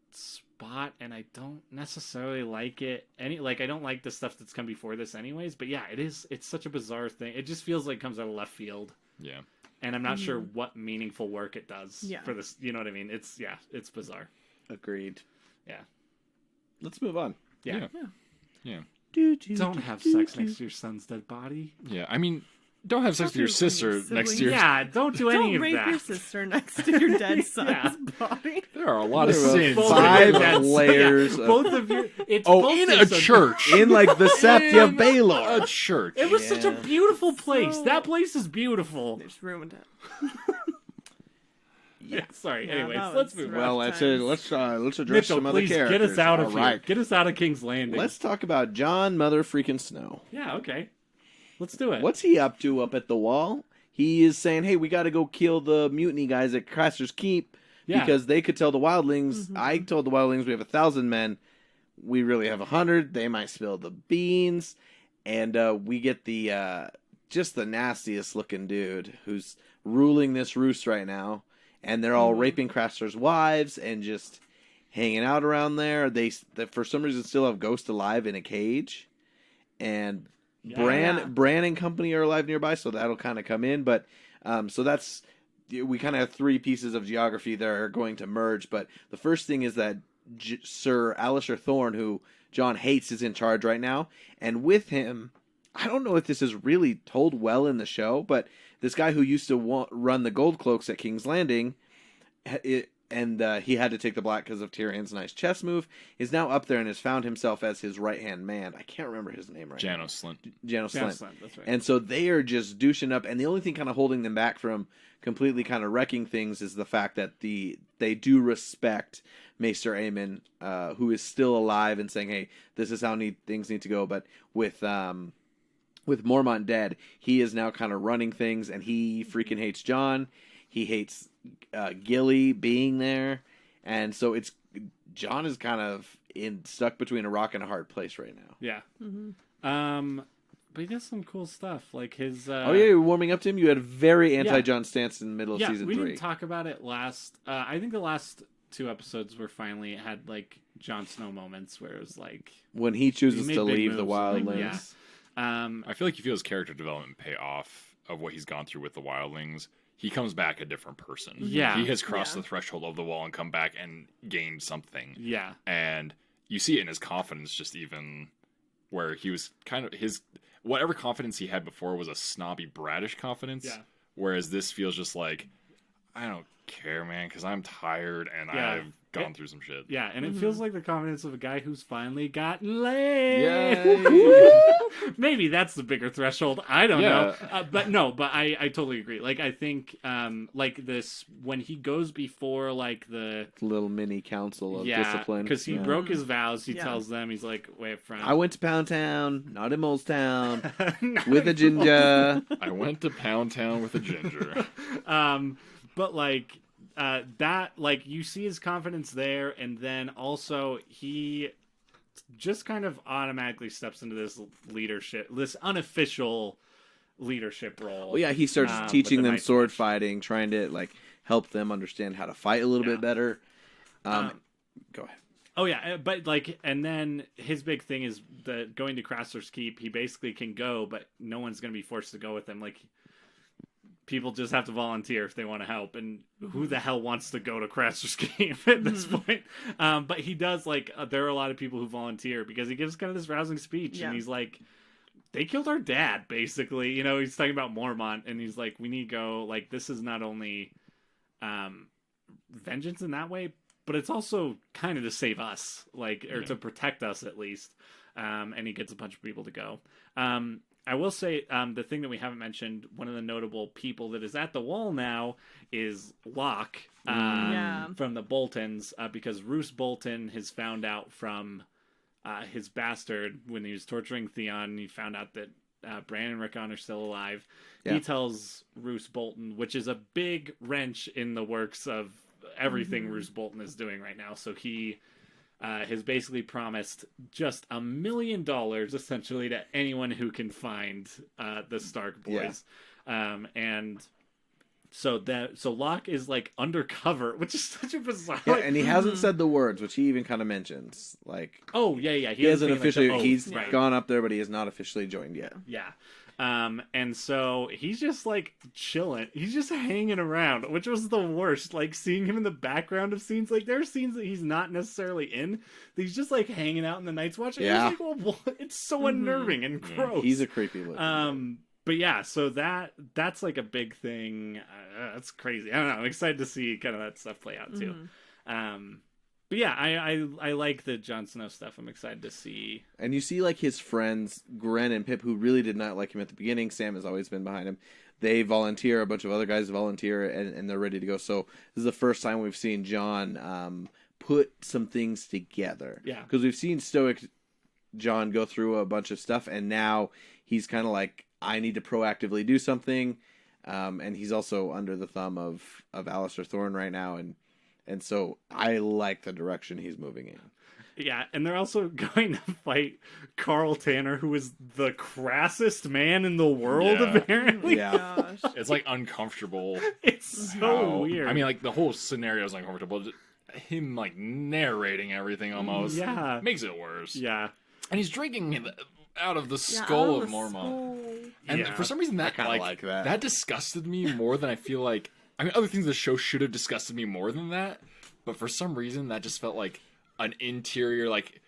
spot, and I don't necessarily like it. I don't like the stuff that's come before this anyways, but yeah, it's such a bizarre thing. It just feels like it comes out of left field. Yeah. And I'm not sure what meaningful work it does for this, you know what I mean? It's bizarre. Agreed. Yeah. Let's move on. Yeah. Yeah. Don't have sex next to your son's dead body. Yeah, I mean, don't have sex with your sister next to your... Yeah, don't do any of that. Don't rape your sister next to your dead son's body. There are a lot of sins. 5 layers. Yeah, both of you. It's in a church. In like the Septia Baylor. A church. It was such a beautiful place. So- that place is beautiful. They just ruined it. Yeah, sorry. Yeah, Anyways, that let's was move rough. on. Well, let's address Mitchell, some other please characters. get us out of All here. right. Get us out of King's Landing. Let's talk about Jon Mother freaking Snow. Yeah, okay. Let's do it. What's he up to up at the wall? He is saying, "Hey, we got to go kill the mutiny guys at Craster's Keep because they could tell the wildlings. I told the wildlings we have 1,000 men. We really have 100. They might spill the beans, and we get the just the nastiest looking dude who's ruling this roost right now, and they're all raping Craster's wives and just hanging out around there. They for some reason still have Ghost alive in a cage, and Bran and company are alive nearby, so that'll kind of come in. But so that's we kind of have 3 pieces of geography that are going to merge. But the first thing is that Sir Alistair Thorne, who Jon hates, is in charge right now, and with him, I don't know if this is really told well in the show, but this guy who used to run the Gold Cloaks at King's Landing, and he had to take the black because of Tyrion's nice chess move, is now up there and has found himself as his right-hand man. I can't remember his name right now. Janos Slynt. Janos Slynt. That's right. And so they are just douching up, and the only thing kind of holding them back from completely kind of wrecking things is the fact that they do respect Maester Aemon, who is still alive and saying, hey, this is how things need to go. But with Mormont dead, he is now kind of running things, and he freaking hates Jon. He hates Gilly being there, and so Jon is kind of stuck between a rock and a hard place right now. Yeah. But he does some cool stuff, like his. Oh yeah, you're warming up to him. You had a very anti-Jon stance in the middle of season 3. We didn't talk about it last. I think the last 2 episodes were finally had like Jon Snow moments where it was like when he chooses made to big leave the moves, wildlings. I feel like you feel his character development pay off of what he's gone through with the wildlings. He comes back a different person. Yeah. He has crossed the threshold of the wall and come back and gained something. Yeah. And you see it in his confidence, just even where he was kind of whatever confidence he had before was a snobby, bratish confidence. Yeah. Whereas this feels just like, I don't care, man, because I'm tired and I've gone through some shit. Yeah, and it feels like the confidence of a guy who's finally gotten laid. Yay! Maybe that's the bigger threshold. I don't know. But I totally agree. Like, I think, like this, when he goes before, like, the little mini council of discipline. Because he broke his vows. He tells them, he's like, way up front. I went to Pound Town, not in Mole's Town, with a ginger. I went to Pound Town with a ginger. But, like, that, like, you see his confidence there, and then also he just kind of automatically steps into this leadership, this unofficial leadership role. Well, yeah, he starts teaching them sword fighting, trying to, like, help them understand how to fight a little bit better. Go ahead. Oh, yeah, but, like, and then his big thing is that going to Craster's Keep, he basically can go, but no one's going to be forced to go with him. Like, people just have to volunteer if they want to help, and who the hell wants to go to Craster's Keep at this point? But he does, like, there are a lot of people who volunteer because he gives kind of this rousing speech, and he's like, they killed our dad, basically. You know, he's talking about Mormont, and he's like, we need to go, like, this is not only vengeance in that way, but it's also kind of to save us, like, or to protect us at least. And he gets a bunch of people to go. I will say, the thing that we haven't mentioned, one of the notable people that is at the wall now is Locke from the Boltons, because Roose Bolton has found out from his bastard when he was torturing Theon, he found out that Bran and Rickon are still alive. Yeah. He tells Roose Bolton, which is a big wrench in the works of everything Roose Bolton is doing right now. So he has basically promised just $1 million essentially to anyone who can find the Stark boys. And so Locke is like undercover, which is such a bizarre. Yeah, and he hasn't said the words, which he even kind of mentions. Like, he hasn't officially. like he's gone up there, but he has not officially joined yet. Yeah. And so he's just like chilling. He's just hanging around, which was the worst. Like seeing him in the background of scenes. Like there are scenes that he's not necessarily in. That he's just like hanging out in the Night's Watch. And it's like, well, it's so unnerving and gross. He's a creepy looking. But yeah, so that's like a big thing. That's crazy. I don't know. I'm excited to see kind of that stuff play out too. But yeah, I like the Jon Snow stuff. I'm excited to see. And you see like his friends, Gren and Pip, who really did not like him at the beginning. Sam has always been behind him. They volunteer. A bunch of other guys volunteer, and they're ready to go. So this is the first time we've seen Jon put some things together. Yeah. Because we've seen Stoic Jon go through a bunch of stuff, and now he's kind of like, I need to proactively do something. And he's also under the thumb of Alistair Thorne right now, and so I like the direction he's moving in. Yeah, and they're also going to fight Carl Tanner, who is the crassest man in the world, apparently. Yeah. Gosh. It's like uncomfortable. It's so weird. I mean, like the whole scenario is uncomfortable. Him like narrating everything almost makes it worse. Yeah. And he's drinking out of the skull of Mormont. And for some reason that like that disgusted me more than I feel like. I mean, other things in the show should have disgusted me more than that, but for some reason that just felt like an interior, like,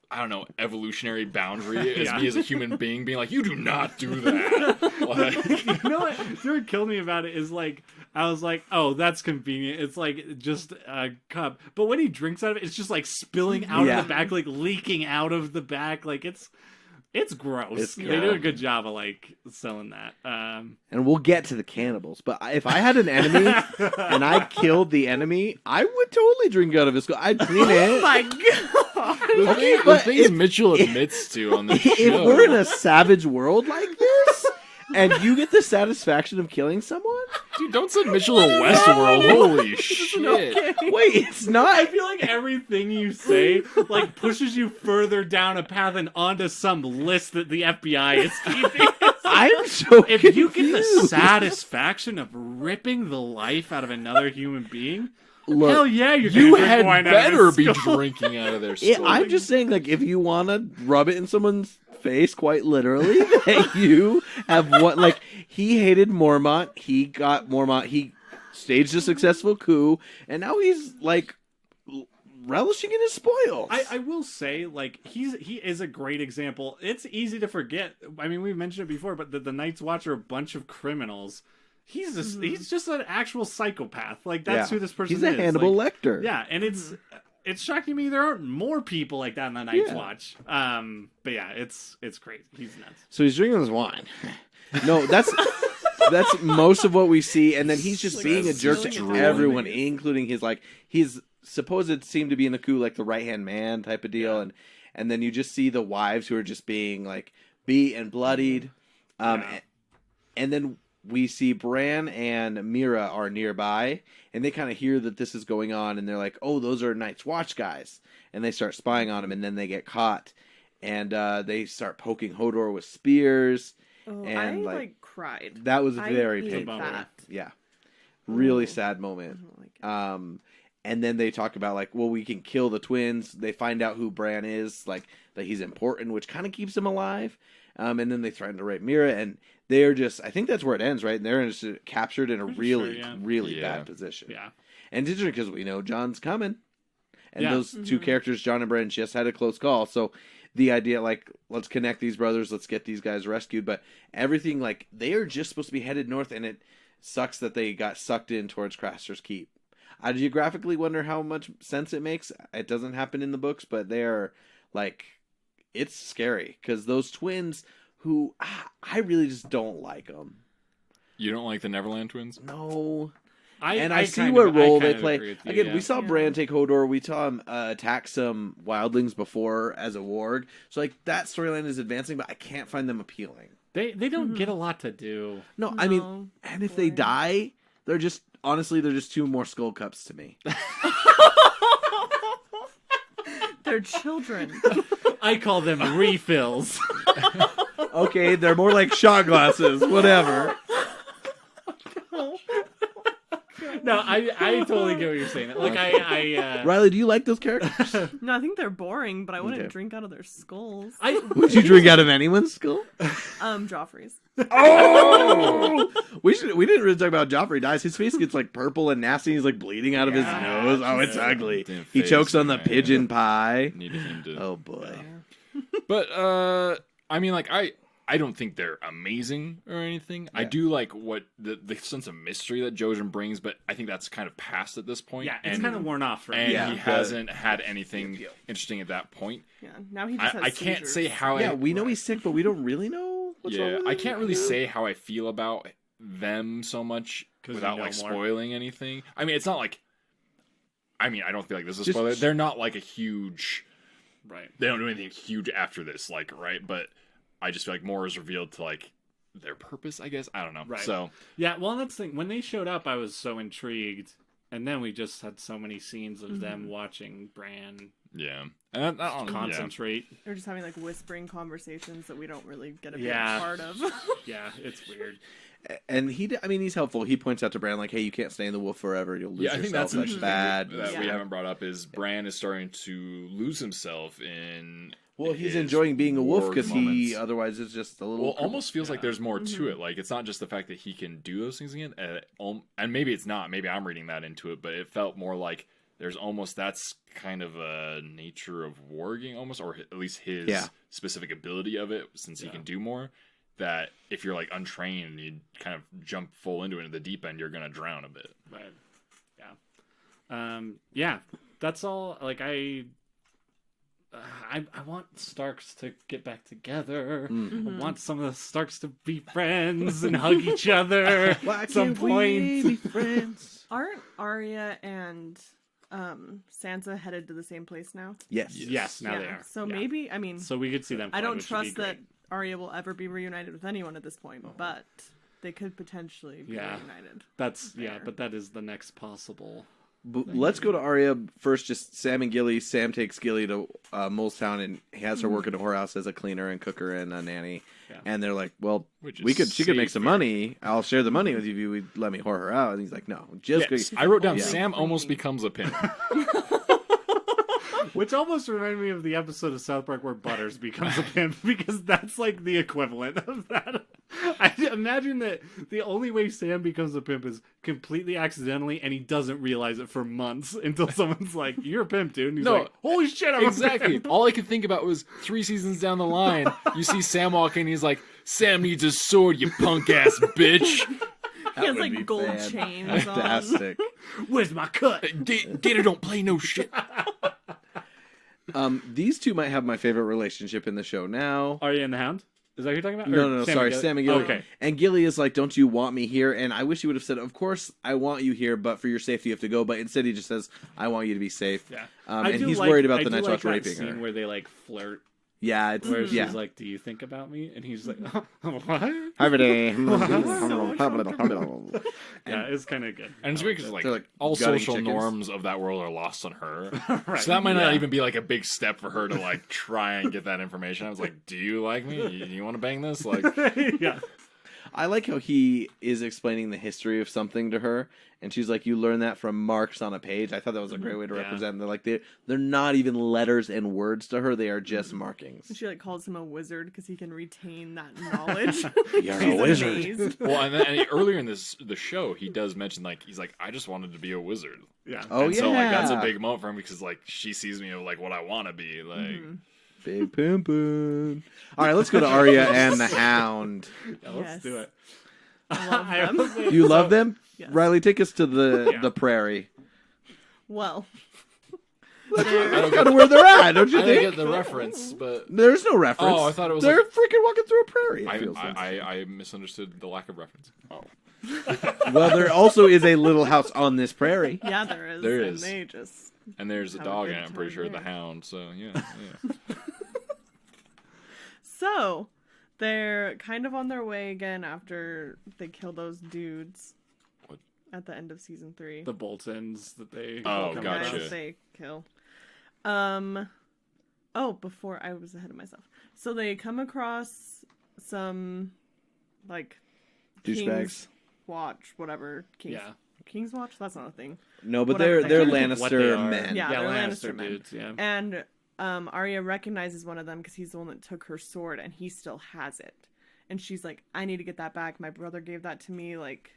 I don't know, evolutionary boundary as me as a human being being like, you do not do that. Like, you know what killed me about it is like, I was like, oh, that's convenient. It's like just a cup. But when he drinks out of it, it's just like spilling out of the back, like leaking out of the back. Like it's gross. They do a good job of like selling that. And we'll get to the cannibals, but if I had an enemy and I killed the enemy, I would totally drink out of his skull. I'd clean it. Oh my god! The things Mitchell admits to on this show. If we're in a savage world like this, and you get the satisfaction of killing someone, dude, don't send Mitchell to Westworld. Holy shit! Wait, it's not. I feel like everything you say like pushes you further down a path and onto some list that the FBI is keeping. I'm so if confused. you get the satisfaction of ripping the life out of another human being, look, hell yeah, you had better be drinking out of their skull. I'm just saying, like, if you want to rub it in someone's face, quite literally, that you have what, like, he hated Mormont, he got Mormont, he staged a successful coup, and now he's, like, relishing in his spoils. I will say, like, he is a great example. It's easy to forget. I mean, we've mentioned it before, but the Night's Watch are a bunch of criminals. He's just an actual psychopath. Like, that's who this person is. He's a Hannibal Lecter. Yeah, and it's shocking to me there aren't more people like that in the Night's Watch. But yeah, it's crazy. He's nuts. So he's drinking his wine. No, that's most of what we see, and then he's just being a jerk to everyone, including his, like, he's supposed seem to be in the coup, like the right-hand man type of deal, and then you just see the wives who are just being, like, beat and bloodied. And then we see Bran and Mira are nearby, and they kind of hear that this is going on, and they're like, oh, those are Night's Watch guys. And they start spying on him, and then they get caught. And they start poking Hodor with spears. Oh, and I, like, cried. That was very painful. painful. Yeah. Really sad moment. And then they talk about, like, well, we can kill the twins. They find out who Bran is, like, that he's important, which kind of keeps him alive. And then they threaten to rape Mira, and they're just, I think that's where it ends, right? And they're just captured in a really bad position. Yeah. And it's interesting because we know Jon's coming. And those two characters, Jon and Bran, just had a close call. So the idea, like, let's connect these brothers, let's get these guys rescued. But everything, like, they are just supposed to be headed north, and it sucks that they got sucked in towards Craster's Keep. I geographically wonder how much sense it makes. It doesn't happen in the books, but they're, like, it's scary. Because those twins who, I really just don't like them. You don't like the Neverland twins? No. I see what role they play. You, we saw Bran take Hodor. We saw him attack some wildlings before as a warg. So, like, that storyline is advancing, but I can't find them appealing. They don't get a lot to do. No, I mean, and if they die, they're just honestly, they're just 2 more skull cups to me. They're children. I call them refills. Okay, they're more like shot glasses. Whatever. No, I totally get what you're saying. Like Riley, do you like those characters? No, I think they're boring, but I wouldn't Okay. drink out of their skulls. Would you drink out of anyone's skull? Joffrey's. Oh! We didn't really talk about Joffrey dies. His face gets like purple and nasty. He's like bleeding out of his nose. Oh, it's ugly. Damn He face, chokes on the man. pigeon pie. Needed him to. Oh boy. But I mean, like I don't think they're amazing or anything. I do like what the sense of mystery that Jojen brings, but I think that's kind of past at this point. Yeah, it's kind of worn off for me. And Yeah. he hasn't had anything interesting at that point. Yeah, now he just has I can't seizures. say how Yeah, I. we know he's sick, but we don't really know what's wrong Yeah, with I him. can't really say how I feel about them so much 'Cause without you know like more. spoiling anything. I mean, it's not like. I mean, I don't feel like this is a Just- spoiler. They're not like a huge. Right. They don't do anything huge after this, like, right? But I just feel like more is revealed to like their purpose, I guess. I don't know. Right. So Yeah, well, that's the thing. When they showed up, I was so intrigued. And then we just had so many scenes of them watching Bran yeah, and that concentrate. They're just having like whispering conversations that we don't really get a big Yeah. part of. Yeah, it's weird. And he's helpful. He points out to Bran like, "Hey, you can't stay in the wolf forever. You'll lose Yeah, I think yourself. that's interesting bad." that we Yeah. haven't brought up is Bran is starting to lose himself in. Well, he's his enjoying being a wolf war because he moments. otherwise is just a little. Well, almost feels like Yeah. there's more to it. Like it's not just the fact that he can do those things again, and maybe it's not. Maybe I'm reading that into it, but it felt more like there's almost that's kind of a nature of warging, almost, or at least his specific ability of it, since he can do more. That if you're like untrained and you kind of jump full into it in the deep end, you're gonna drown a bit. Right. Yeah. That's all. Like I want Starks to get back together. I want some of the Starks to be friends and hug each other Why at some can't we point. be friends? Aren't Arya and Sansa headed to the same place now? Yes. Yes, now they are. So Yeah. maybe, I mean, So we could see them. I fight, don't which would be trust that great. Arya will ever be reunited with anyone at this point, but they could potentially be reunited. That's Fair. but that is the next possible. But let's go to Arya first. Just Sam and Gilly. Sam takes Gilly to Molestown and has her work in a whorehouse as a cleaner and cooker and a nanny. Yeah. And they're like, "Well, Which is she could make some safer. money. I'll share the money with you if you would let me whore her out." And he's like, "No, just Yes, go." I wrote down Yeah. Sam almost becomes a pimp. Which almost reminded me of the episode of South Park where Butters becomes a pimp, because that's like the equivalent of that. I imagine that the only way Sam becomes a pimp is completely accidentally, and he doesn't realize it for months until someone's like, "You're a pimp, dude." And he's No, like, "Holy shit, I'm a Exactly. pimp." All I could think about was 3 seasons down the line. You see Sam walking, and he's like, "Sam needs a sword, you punk ass bitch." He has would be like gold chains on. Fantastic. Where's my cut? Data don't play no shit. These two might have my favorite relationship in the show now. Arya and the Hound? Is that what you're talking about? No, sorry, Sam and Gilly. Okay. And Gilly is like, "Don't you want me here?" And I wish he would have said, "Of course I want you here, but for your safety you have to go." But instead he just says, "I want you to be safe." Yeah. And he's worried about the Night Watch that raping scene her. where they like flirt, Yeah, it's where yeah. she's like, "Do you think about me?" And he's like, "What?" Yeah, it's kind of good. And it's weird because They're, like, all gutting social chickens. norms of that world are lost on her. Right. So that might not Yeah. even be like a big step for her to like try and get that information. I was like, "Do you like me? You want to bang this?" Like, Yeah. I like how he is explaining the history of something to her, and she's like, "You learn that from marks on a page." I thought that was a great way to Yeah. represent. They're like they're not even letters and words to her; they are just markings. She like calls him a wizard because he can retain that knowledge. You're He's a wizard. amazed. well, and earlier in the show, he does mention like he's like, "I just wanted to be a wizard." Yeah. Oh And yeah, so like that's a big moment for him because like she sees me of like what I want to be. Like, big pimpin'. All right, let's go to Arya and the Hound. Yeah, let's Yes. do it. I love them. Do you love them? Yes. Riley, take us to the Yeah. the prairie. Well, I don't Kind of where they're at, don't you I didn't think? get the reference, but There's no reference. Oh, I thought it was they're like- freaking walking through a prairie. It feels like. I misunderstood the lack of reference. Oh, Well, there also is a little house on this prairie. yeah, there is. There and is. they just and there's a Have a dog good in it. I'm pretty time sure the there. hound. So yeah. So, they're kind of on their way again after they kill those dudes. What? at the end of season 3. The Boltons that they Oh, The gotcha. guys they kill. Before I was ahead of myself. So they come across some like Douchebags. King's Watch, whatever. Yeah. King's Watch? That's not a thing. No, but Whatever they're they- What they Lannister are. men. Yeah, they're Lannister men. dudes. Yeah. And Arya recognizes one of them because he's the one that took her sword and he still has it. And she's like, I need to get that back. My brother gave that to me. Like,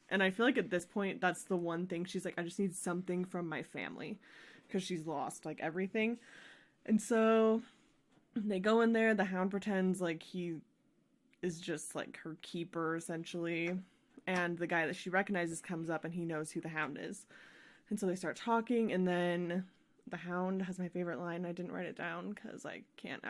and I feel like at this point, that's the one thing. She's like, I just need something from my family because she's lost like everything. And so they go in there. The Hound pretends like he is just like her keeper essentially. And the guy that she recognizes comes up and he knows who the Hound is. And so they start talking, and then the Hound has my favorite line. I didn't write it down because I can't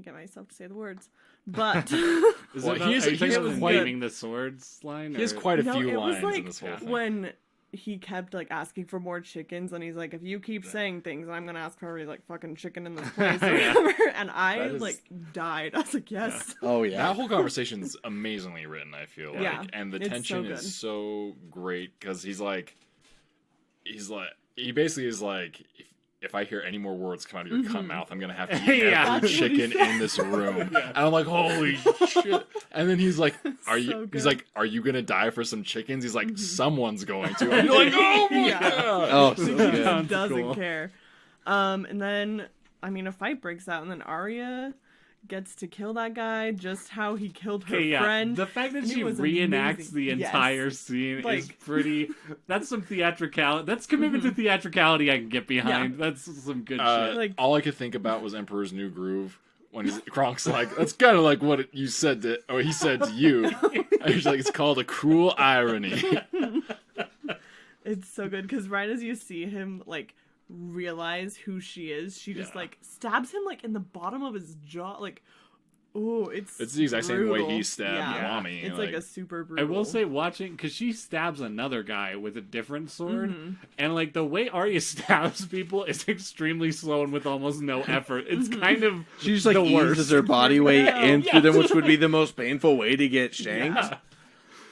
get myself to say the words. But Is Well, it he's- are you he's talking about quite- claiming the swords line? He has or- quite a no, few it was lines like in this whole thing. when he kept like asking for more chickens, and he's like, if you keep saying things, I'm gonna ask for every like fucking chicken in this place or Yeah. whatever. And I That is- like died. I was like, yes. Oh yeah. That whole conversation's amazingly written, I feel like. Yeah, And the it's tension so good. is so great because he basically is like, if I hear any more words come out of your cunt mouth, I'm gonna have to eat Yeah. every That's what he chicken said. in this room. And I'm like, holy shit! And then he's like, So He's good. like, are you gonna die for some chickens? He's like, someone's going to. And you're like, oh my Yeah. god! Oh, so He good. just Sounds doesn't cool. care. And then, I mean, a fight breaks out, and then Arya gets to kill that guy just how he killed her Okay, yeah. friend. The fact that It she was reenacts amazing. the Yes. entire scene is Like- pretty. That's some theatricality. That's commitment to theatricality I can get behind. That's some good shit. Like- All I could think about was Emperor's New Groove when Kronk's like, that's kind of like what you said to, or he said to you. And he's like, it's called a cruel irony. It's so good because right as you see him like realize who she is, she just Yeah. like stabs him like in the bottom of his jaw. Like, oh, it's the exact same way he brutal. stabbed Mommy. It's like a super I brutal. will say, watching, because she stabs another guy with a different sword, Mm-hmm. and like the way Arya stabs people is extremely slow and with almost no effort. It's kind of She just like the eases worst. her body weight Yeah. into them, which would be the most painful way to get shanked.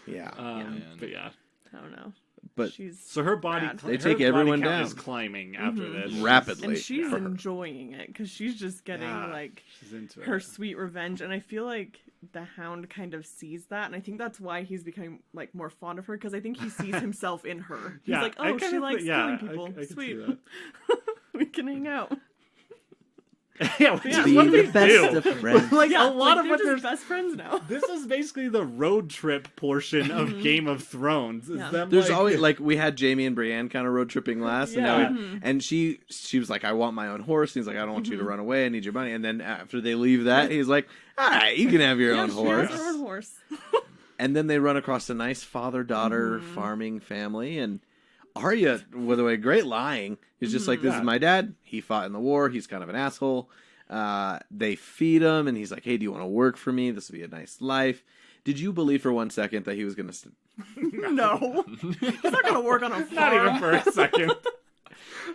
Yeah. Yeah. But yeah, I don't know. But She's so her body, Bad. They her take body everyone count down. is climbing after this rapidly. and she's for her. enjoying it because she's just getting Yeah. like She's into her it. sweet revenge, and I feel like the Hound kind of sees that, and I think that's why he's becoming like more fond of her because I think he sees himself in her. He's Yeah, like, I oh, kind she of likes think- yeah, killing people. I can see Sweet, that. we can hang out. Yeah, which Yeah. is what Be we the best do. of friends. Like Yeah, a lot of they're what just there's. best friends now. This is basically the road trip portion of Game of Thrones. Is Yeah. them, There's like, always like we had Jamie and Brienne kind of road tripping last, and, Yeah. now and she was like, I want my own horse. And he's like, I don't want you to run away. I need your money. And then after they leave that, he's like, all right, you can have your Yeah, own she horse. has her own horse. And then they run across a nice father-daughter farming family, and Arya, with a great lying, is just like, this is my dad. He fought in the war. He's kind of an asshole. They feed him, and he's like, hey, do you want to work for me? This would be a nice life. Did you believe for 1 second that he was going to... No, he's not gonna work on a farm. Not even for a second.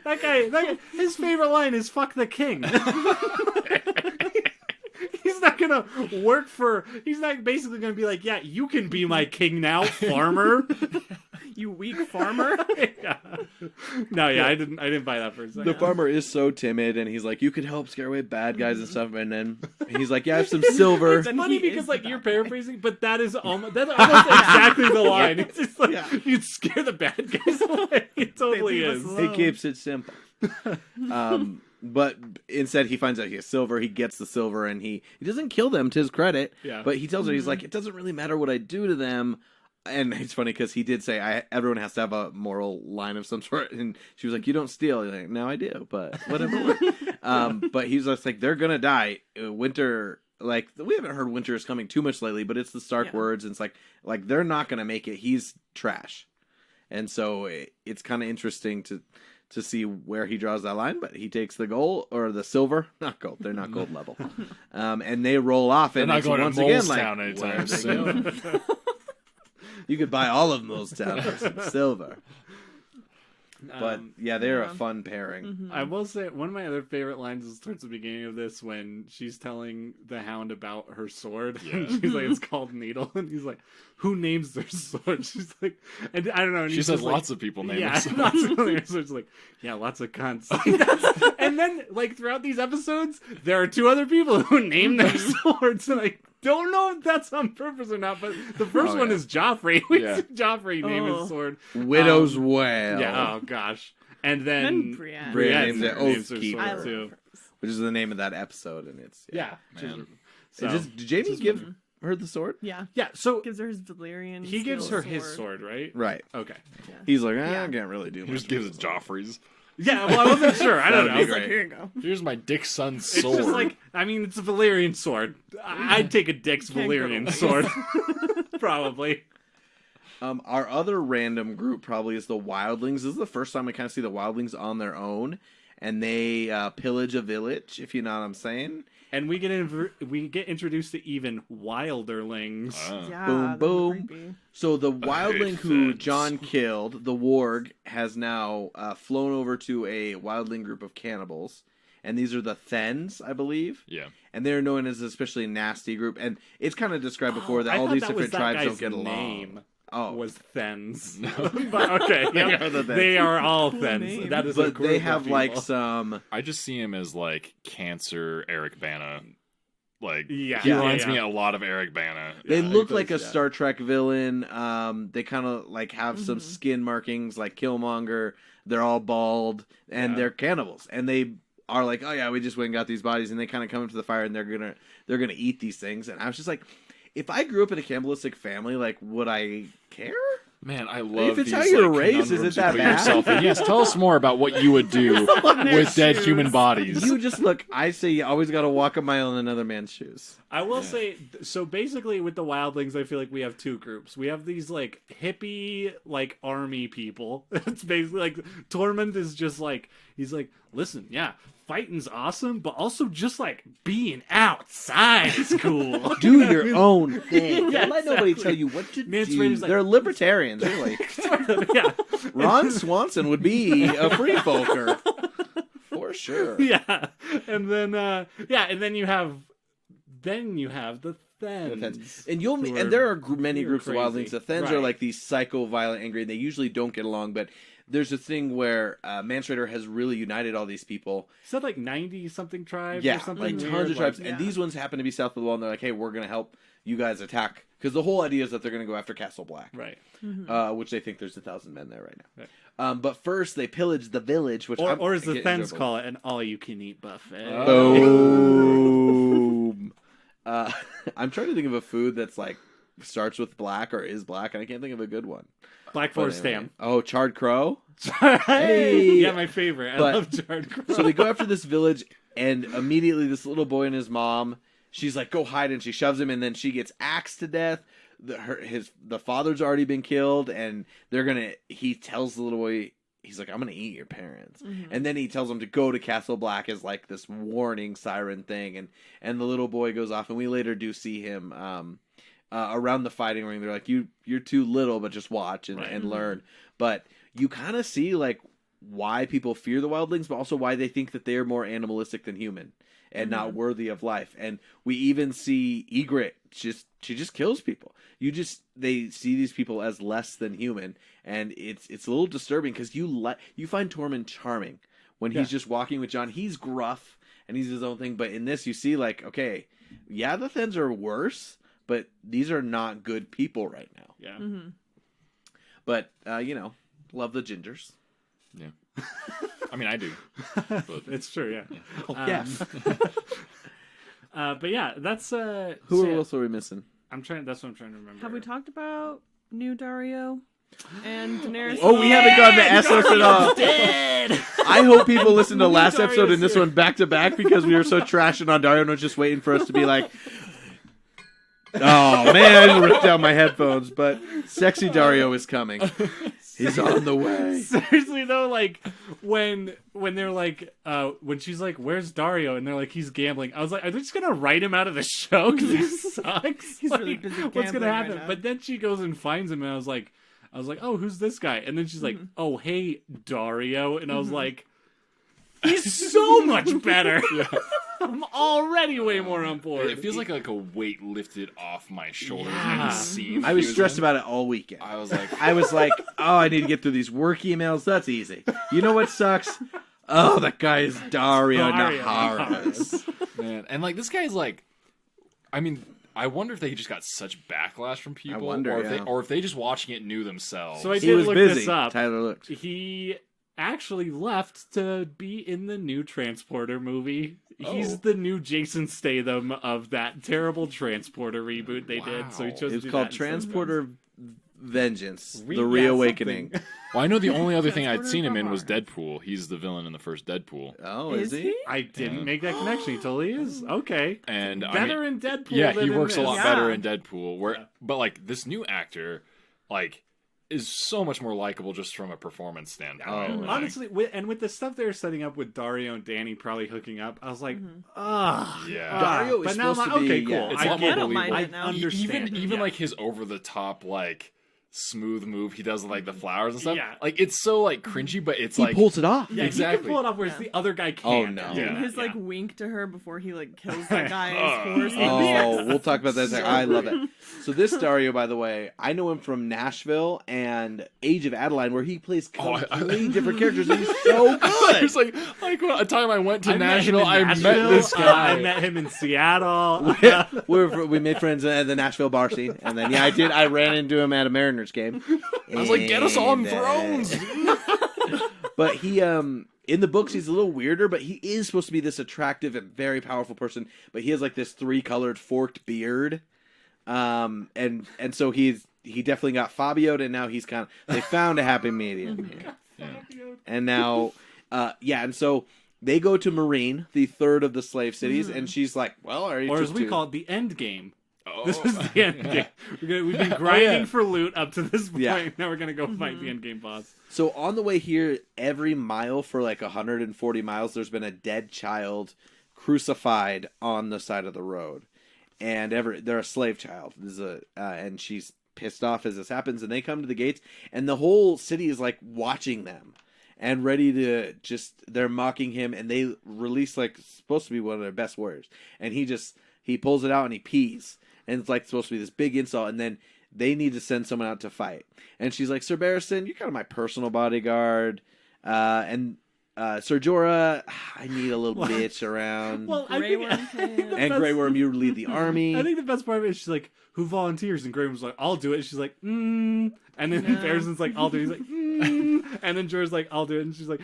That guy, his favorite line is "fuck the king." He's not gonna work for. He's not basically gonna be like, "Yeah, you can be my king now, farmer." You weak farmer. Yeah. No, yeah, I didn't buy that for a second. The farmer is so timid, and he's like, you could help scare away bad guys and stuff. And then he's like, yeah, I have some silver. Then Funny he because is like the you're bad guy. paraphrasing, but that's almost exactly the line. It's just like you'd scare the bad guys away. It totally leave us is. alone. He keeps it simple. But instead, he finds out he has silver. He gets the silver, and he doesn't kill them, to his credit. Yeah. But he tells her, he's like, it doesn't really matter what I do to them. And it's funny because he did say, everyone has to have a moral line of some sort. And she was like, you don't steal. He's like, no, I do, but whatever. But he's just like, they're going to die. Winter, like, we haven't heard winter is coming too much lately, but it's the Stark Yeah. words. And it's like they're not going to make it. He's trash. And so it's kind of interesting to see where he draws that line, but he takes the gold or the silver, not gold. They're not gold level, and they roll off. They're And not it's going once to again Molestown like, anytime where'd they soon. go? You could buy all of Molestown for some silver. But yeah, they're a fun pairing. Mm-hmm. I will say one of my other favorite lines is towards the beginning of this when she's telling the Hound about her sword. Yeah. And she's like, it's called Needle. And he's like, who names their sword? She's like, and I don't know. And She he's says just like, lots of people name yeah, it. lots of other swords. Like, yeah, lots of cunts. And then, like, throughout these episodes, there are 2 other people who name their swords. And I don't know if that's on purpose or not, but the first one is Joffrey. We Yeah. see Joffrey name his sword. Widow's Wail. Yeah, oh gosh. And then Brienne. Brienne names it names her Oathkeeper. sword, I love too. hers. Which is the name of that episode, and it's Yeah. Man. So, Did Jamie give her the sword? Yeah. yeah, so Gives her his Valyrian. he gives her steel his sword, right? Right. Okay. He's like, I Yeah. can't really do He much. just gives it Joffrey's. Yeah, well, I wasn't sure. I don't That'd know. be He's like, great. here you go. Here's my Dick Son's It's sword. just like, I mean, it's a Valyrian sword. I'd take a Dick's Can't go Valyrian to sword. Probably. Our other random group probably is the Wildlings. This is the first time we kind of see the Wildlings on their own, and they pillage a village, if you know what I'm saying. And we get introduced to even wilderlings. Yeah. Boom, they're boom. creepy. So the Wildling who fence. John killed, the Warg, has now flown over to a Wildling group of cannibals. And these are the Thens, I believe. Yeah. And they're known as an especially nasty group. And it's kind of described before that I all thought these that was different that tribes guy's don't get along. name. Oh, Was Thens. But okay, They yep. are the Thens. They are all Cool Thens. name. That is a but group they of have like people. some. I just see him as like Cancer Eric Bana. Like, Yeah. he Yeah, reminds yeah. me a lot of Eric Bana. They Yeah, look it like a does, yeah. Star Trek villain. They kind of like have some skin markings like Killmonger. They're all bald and Yeah. they're cannibals. And they are like, oh yeah, we just went and got these bodies, and they kind of come up to the fire and they're gonna eat these things. And I was just like, if I grew up in a cannibalistic family, like, would I care? Man, I love If it's these, how you're like, raised, is conundrums it that you put bad? yourself in. Yes, tell us more about what you would do with dead human bodies. You just look. I say you always got to walk a mile in another man's shoes. I will say, so basically with the Wildlings, I feel like we have 2 groups. We have these, like, hippie, like, army people. It's basically, like, Tormund is just, like, he's like, listen, yeah, fighting's awesome, but also just, like, being outside is cool. Do your own thing. Yeah, Don't let nobody exactly. tell you what to Mance do. Rayder's like- They're libertarians, really. Sort of, yeah. Ron Swanson would be a free folker. For sure. Yeah. And then, and then you have the Thens. And you'll who and are- there are many who are groups of crazy. wildlings. The Thens are Right. like these psycho, violent, angry. They usually don't get along, but there's a thing where Mance Rayder has really united all these people. Is that like 90-something tribes Yeah, or something like weird? tons of tribes, yeah. and these ones happen to be south of the wall. And they're like, "Hey, we're gonna help you guys attack," because the whole idea is that they're gonna go after Castle Black, Right. which they think there's 1,000 men there right now. Right. But first, they pillage the village, which Or as the getting Thens enjoyable. call it, an all-you-can-eat buffet. Boom. I'm trying to think of a food that's like starts with black or is black, and I can't think of a good one. Black But Forest anyway. ham. Oh, charred crow. Hey! Yeah, my favorite. I But- love jarred crow. So they go after this village, and immediately this little boy and his mom, she's like, "Go hide," and she shoves him, and then she gets axed to death. The father's already been killed, and he tells the little boy, he's like, "I'm gonna eat your parents," and then he tells him to go to Castle Black as like this warning siren thing, and the little boy goes off, and we later do see him around the fighting ring. They're like, you're too little, but just watch and learn. But you kind of see like why people fear the wildlings, but also why they think that they are more animalistic than human and not worthy of life. And we even see Ygritte, she just kills people. They see these people as less than human, and it's a little disturbing because you find Tormund charming when he's just walking with Jon. He's gruff and he's his own thing, but in this you see like, okay, yeah, the Thens are worse, but these are not good people right now. Yeah. But love the gingers. Yeah. I mean, I do. But It's true, yeah. Yeah. But yeah, that's Who else are we missing? That's what I'm trying to remember. Have we talked about new Dario and Daenerys? Oh, we haven't gotten to Essos at all. I hope people listen to last Dario's episode and this here. one back to back because we were so trashing on Dario and was just waiting for us to be like, oh man, I just ripped out my headphones. But sexy Dario is coming. He's on the way. Seriously though, like when they're like when she's like, "Where's Dario?" and they're like, "He's gambling." I was like, "Are they just gonna write him out of the show because he sucks?" He's Like, really busy what's gambling gonna happen? right now. But then she goes and finds him, and I was like, I was like, oh, who's this guy? And then she's like, oh, hey, Dario. And I was like, he's so much better. I'm already way more on board. It feels like a weight lifted off my shoulders in this scene. I was stressed about it all weekend. I was like, oh, I need to get through these work emails. That's easy. You know what sucks? Oh, that guy is Dario Naharis. Man, and like this guy's like, I mean, I wonder if they just got such backlash from people, or if they just watching it knew themselves. So I did look this up. Tyler looked. He actually left to be in the new Transporter movie. He's the new Jason Statham of that terrible Transporter reboot they did. So he chose to do called Transporter Vengeance, The Reawakening. Well, I know the only other thing I'd seen him in was Deadpool. He's the villain in the first Deadpool. Oh, is he? I didn't make that connection. He totally is. Okay. And better in Deadpool. Yeah, than he works a lot better in Yeah. Deadpool. But like this new actor, like, is so much more likable just from a performance standpoint. Oh, Like, honestly, with the stuff they're setting up with Dario and Danny probably hooking up, I was like, ah, yeah. Dario is but now I'm supposed like, to be, okay, cool. yeah. It's a lot I more get it. don't mind believable. it now. Understand. Even like his over the top like smooth move he does with like the flowers and stuff. Yeah. Like it's so like cringy, but it's He like pulls it off. Yeah, he Exactly. can pull it off, whereas the other guy can't. Oh, no. Yeah. His like yeah. wink to her before he like kills that guy's horse. Oh, we'll talk about that. I love it. So this Dario, by the way, I know him from Nashville and Age of Adeline, where he plays completely different characters, and he's so good. It's like a time I went to I met him Nashville, in I met Nashville, this guy. I met him in Seattle. We made friends at the Nashville bar scene, and then I ran into him at a Mariners game. I was like, get us on thrones. But he in the books he's a little weirder, but he is supposed to be this attractive and very powerful person. But he has like this 3-colored forked beard, and so he definitely got Fabio'd, and now he's they found a happy medium here. And now, and so they go to Marine, the third of the slave cities, and she's like, well, are you Or just as we too... call it, the end game. Oh. This is the end game. We've been grinding for loot up to this point. Yeah. Now we're going to go fight the end game boss. So on the way here, every mile for like 140 miles, there's been a dead child crucified on the side of the road, and they're a slave child. And she's pissed off as this happens, and they come to the gates, and the whole city is like watching them and ready to they're mocking him, and they release like supposed to be one of their best warriors, and he pulls it out and he pees, and it's like supposed to be this big insult, and then they need to send someone out to fight. And she's like, Sir Barristan, you're kind of my personal bodyguard. And Sir Jorah, I need a little bitch around. Well, I Grey think, Worm came. And Grey Worm, you lead the army. I think the best part of it is she's like, who volunteers? And Grey Worm's like, I'll do it. And she's like, And then Barristan's like, I'll do it. He's like, And then Jorah's like, I'll do it. And she's like,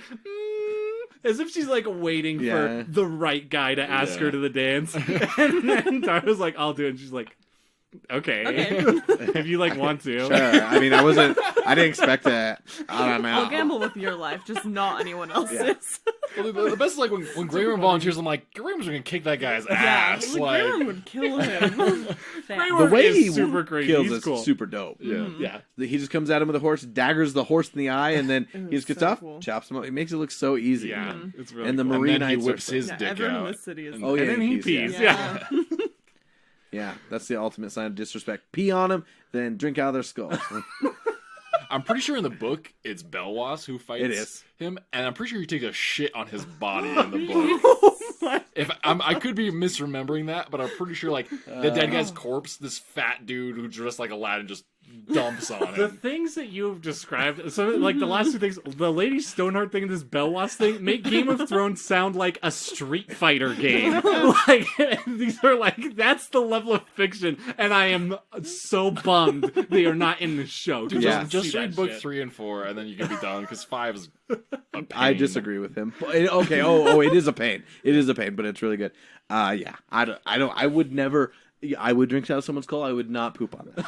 As if she's like waiting for the right guy to ask her to the dance. And then Tara's like, I'll do it. And she's like, okay. If you like want to. Sure. I mean, I didn't expect that. I don't know. I'll gamble with your life, just not anyone else's. Well, the best is like when Grey Worm volunteers, I'm like, Grey Worm's gonna kick that guy's ass. Grey Worm Like, would kill him. The way is he super crazy. kills He's is cool. super dope. yeah. Yeah. He just comes at him with a horse, daggers the horse in the eye, and then he just gets so off, cool. chops him up. It makes it look so easy. Yeah. It's really And the cool. Marine And then he Knights whips are- his Yeah, dick everyone in out. this city is. Oh, yeah, And then he pees. Yeah. Yeah, that's the ultimate sign of disrespect. Pee on him, then drink out of their skull. I'm pretty sure in the book it's Belwas who fights It is. him, and I'm pretty sure he takes a shit on his body in the book. I could be misremembering that, but I'm pretty sure like the dead guy's corpse, this fat dude who dressed like Aladdin just dumps on The him. things that you have described, so like the last two things, the Lady Stoneheart thing and this Belwas thing, make Game of Thrones sound like a Street Fighter game. Like, these are like, that's the level of fiction, and I am so bummed they are not in the show. Dude, Yeah. just See read that book shit. 3 and 4, and then you can be done because 5 is a pain. I disagree with him. Okay. It is a pain. It is a pain, but it's really good. Yeah. I would never. I would drink out of someone's skull. I would not poop on it.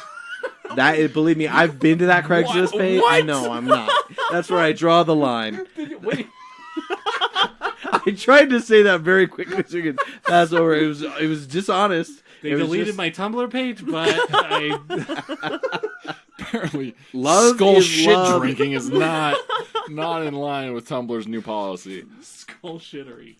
Believe me, I've been to that Craigslist page. I know I'm not. That's where I draw the line. Wait, I tried to say that very quickly so you could pass over. It was dishonest. they It was deleted just- my Tumblr page, but I. Apparently, Love skull is shit love. drinking is not in line with Tumblr's new policy. Skull shittery.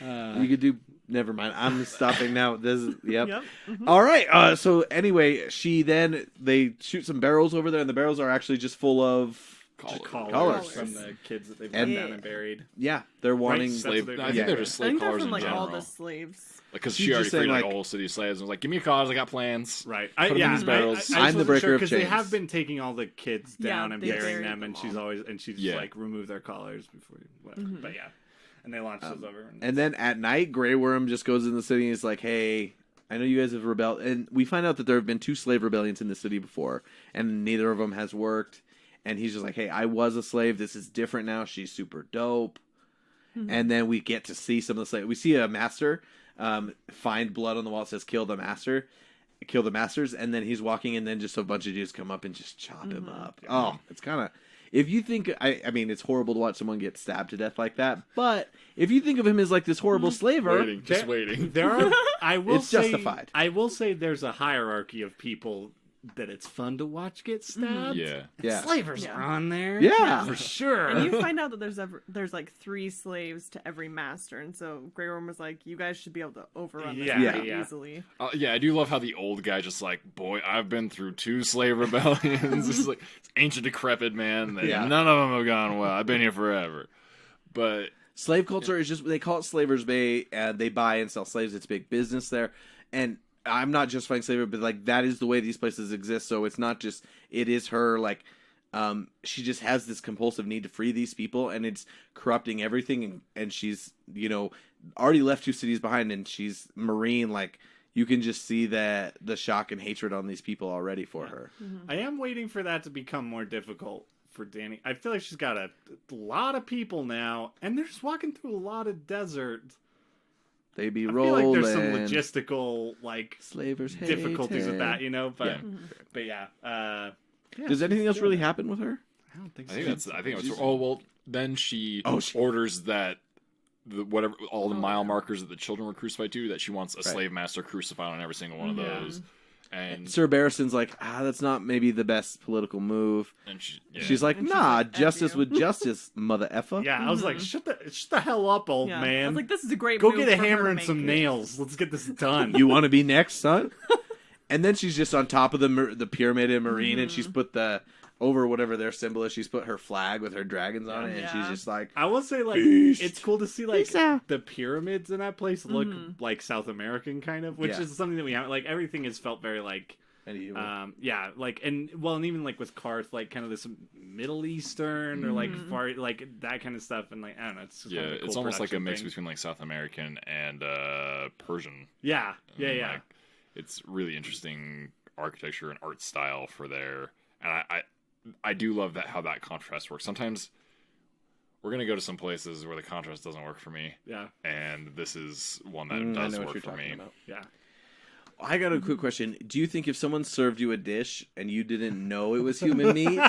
You could do Never mind. I'm stopping now. This is, yep. Mm-hmm. All right. So anyway, they shoot some barrels over there, and the barrels are actually just full of collars from the kids that they've And- down and buried. Yeah, they're wanting Right, slave. that's what I think they're just I slave think they're collars from in like general. all the slaves. Because She's she already just saying, freed like like- a whole city of slaves and was like, "Give me a cause. I got plans." Right. Put 'em in these barrels. I just I'm the wasn't breaker sure, of 'cause they chains. have been taking all the kids Yeah, down and they burying buried them, and them she's Yeah. like remove their collars before. Whatever. But yeah, and they launch those over. And then at night, Grey Worm just goes in the city and is like, "Hey, I know you guys have rebelled." And we find out that there have been 2 slave rebellions in the city before, and neither of them has worked. And he's just like, "Hey, I was a slave. This is different now. She's super dope." And then we get to see some of the slaves. We see a master find blood on the wall. It says, "Kill the master." Kill the masters. And then he's walking, and then just a bunch of dudes come up and just chop him up. Oh, it's kind of... If you think, I mean, it's horrible to watch someone get stabbed to death like that. But if you think of him as like this horrible slaver, Just waiting. There are. I will It's say, justified. I will say there's a hierarchy of people that it's fun to watch get stabbed. yeah, Slavers Yeah. are on there. Yeah. for sure. And you find out that there's like 3 slaves to every master, and so Grey Worm was like, "You guys should be able to overrun this Yeah, pretty yeah. easily." Yeah, I do love how the old guy just like, boy, I've been through 2 slave rebellions. It's like it's ancient, decrepit man. Yeah. None of them have gone well. I've been here forever. But slave culture is just, they call it Slavers Bay, and they buy and sell slaves. It's big business there. And I'm not justifying slavery, but like that is the way these places exist. So it's not just, it is her, like, she just has this compulsive need to free these people, and it's corrupting everything. And she's, already left 2 cities behind, and she's Marine. Like, you can just see the shock and hatred on these people already for her. I am waiting for that to become more difficult for Dany. I feel like she's got a lot of people now, and they're just walking through a lot of desert. They be I rolling. feel like there's some logistical Slavers difficulties with hated. that, But Yeah. but yeah. Does anything else really happen with her? I don't think I so. think that's. Oh well, then she she- orders that all the mile markers that the children were crucified to, that she wants a Right. slave master crucified on every single one of those. And Sir Barristan's like, that's not maybe the best political move. She's like, And she's nah, like, F justice you. with justice, mother effer. Yeah, I was like, shut the hell up, old Yeah. I man. was like, "This is a great Go move get a for her hammer to and make some it." nails. Let's get this done. You want to be next, son? And then she's just on top of the pyramid in Marine, and she's put over whatever their symbol is, she's put her flag with her dragons on it, and she's Yeah. just like, I will say, like, Beast. it's cool to see, like, Lisa. the pyramids in that place look like South American, kind of, which Yeah. is something that we haven't, like, everything has felt very, like, yeah, like, and even like with Karth, like kind of this Middle Eastern or like far, like that kind of stuff, and like I don't know, it's just kind of a cool it's almost like a production mix thing. between like South American and Persian. Yeah. Like, it's really interesting architecture and art style for there, and I do love how that contrast works. Sometimes we're gonna go to some places where the contrast doesn't work for me. Yeah. And this is one that I does know what work you're for talking me. about. Yeah. I got a quick question. Do you think if someone served you a dish and you didn't know it was human meat,